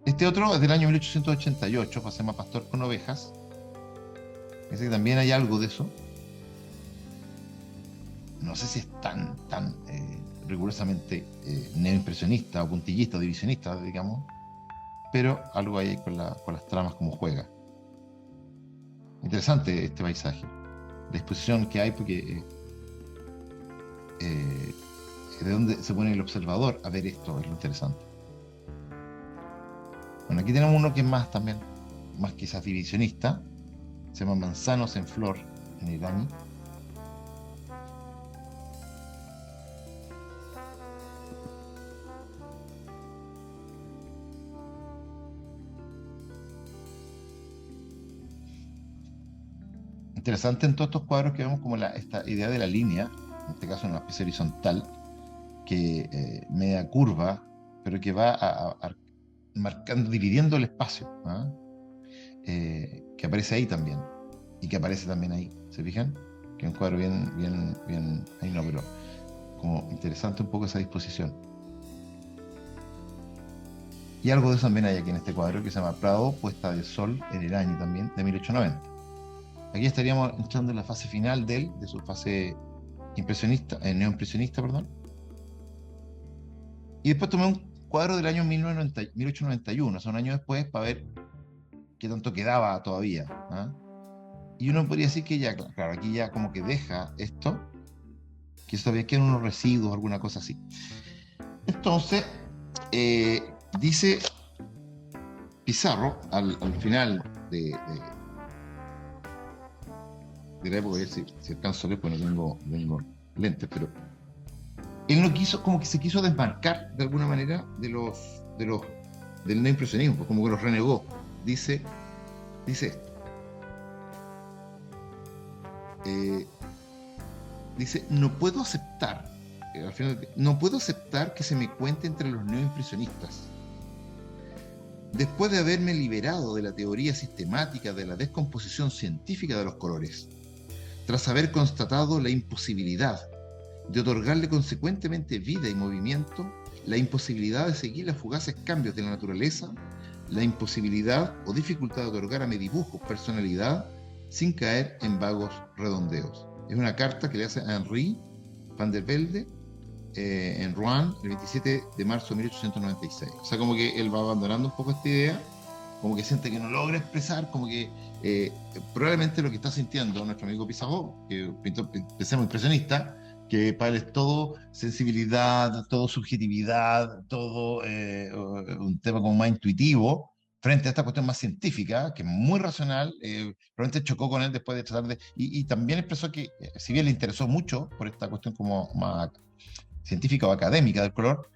Este otro es del año 1888, se llama Pastor con ovejas. Dice que también hay algo de eso. No sé si es tan rigurosamente neoimpresionista o puntillista o divisionista, digamos, pero algo hay con las tramas como juega. Interesante este paisaje, la exposición que hay, porque de dónde se pone el observador a ver esto es lo interesante. Bueno, aquí tenemos uno que es más también, más quizás divisionista, se llama Manzanos en Flor en Irán. Interesante en todos estos cuadros que vemos como esta idea de la línea, en este caso una especie horizontal, que media curva, pero que va marcando, dividiendo el espacio, ¿ah? Que aparece ahí también, y que aparece también ahí, ¿se fijan? Que es un cuadro bien, ahí no, pero como interesante un poco esa disposición. Y algo de eso también hay aquí en este cuadro que se llama Prado, puesta de sol en el año también, de 1890. Aquí estaríamos entrando en la fase final de su fase impresionista, neoimpresionista, perdón. Y después tomé un cuadro del año 1891, o sea, un año después, para ver qué tanto quedaba todavía, ¿ah? Y uno podría decir que ya, claro, aquí ya como que deja esto, que todavía quedan unos residuos, alguna cosa así. Entonces, dice Pizarro, al final de la época, a ver si alcanzo a leer, pues no tengo lentes, pero él no quiso, como que se quiso desmarcar de alguna manera del neoimpresionismo, pues como que los renegó. Dice esto. Dice, no puedo aceptar, al final, no puedo aceptar que se me cuente entre los neoimpresionistas. Después de haberme liberado de la teoría sistemática de la descomposición científica de los colores, tras haber constatado la imposibilidad de otorgarle consecuentemente vida y movimiento, la imposibilidad de seguir los fugaces cambios de la naturaleza, la imposibilidad o dificultad de otorgar a mi dibujo personalidad sin caer en vagos redondeos. Es una carta que le hace a Henri van der Velde en Rouen el 27 de marzo de 1896. O sea, como que él va abandonando un poco esta idea, como que siente que no logra expresar, como que probablemente lo que está sintiendo nuestro amigo Pizarro, que pensemos impresionista, que para él es todo sensibilidad, todo subjetividad, todo un tema como más intuitivo, frente a esta cuestión más científica, que es muy racional. Probablemente chocó con él después de tratar de... Y también expresó que, si bien le interesó mucho por esta cuestión como más científica o académica del color,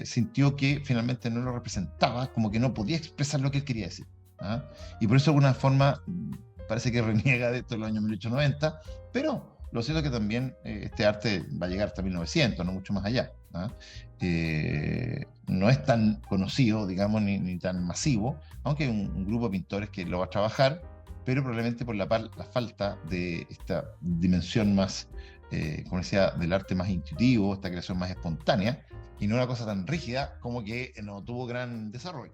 sintió que finalmente no lo representaba, como que no podía expresar lo que él quería decir. ¿ah? Y por eso de alguna forma parece que reniega de esto en los años 1890, pero lo cierto es que también este arte va a llegar hasta 1900, no mucho más allá, ¿ah? No es tan conocido, digamos, ni tan masivo, aunque hay un grupo de pintores que lo va a trabajar, pero probablemente por la falta de esta dimensión más, como decía, del arte más intuitivo, esta creación más espontánea, y no una cosa tan rígida como que no tuvo gran desarrollo.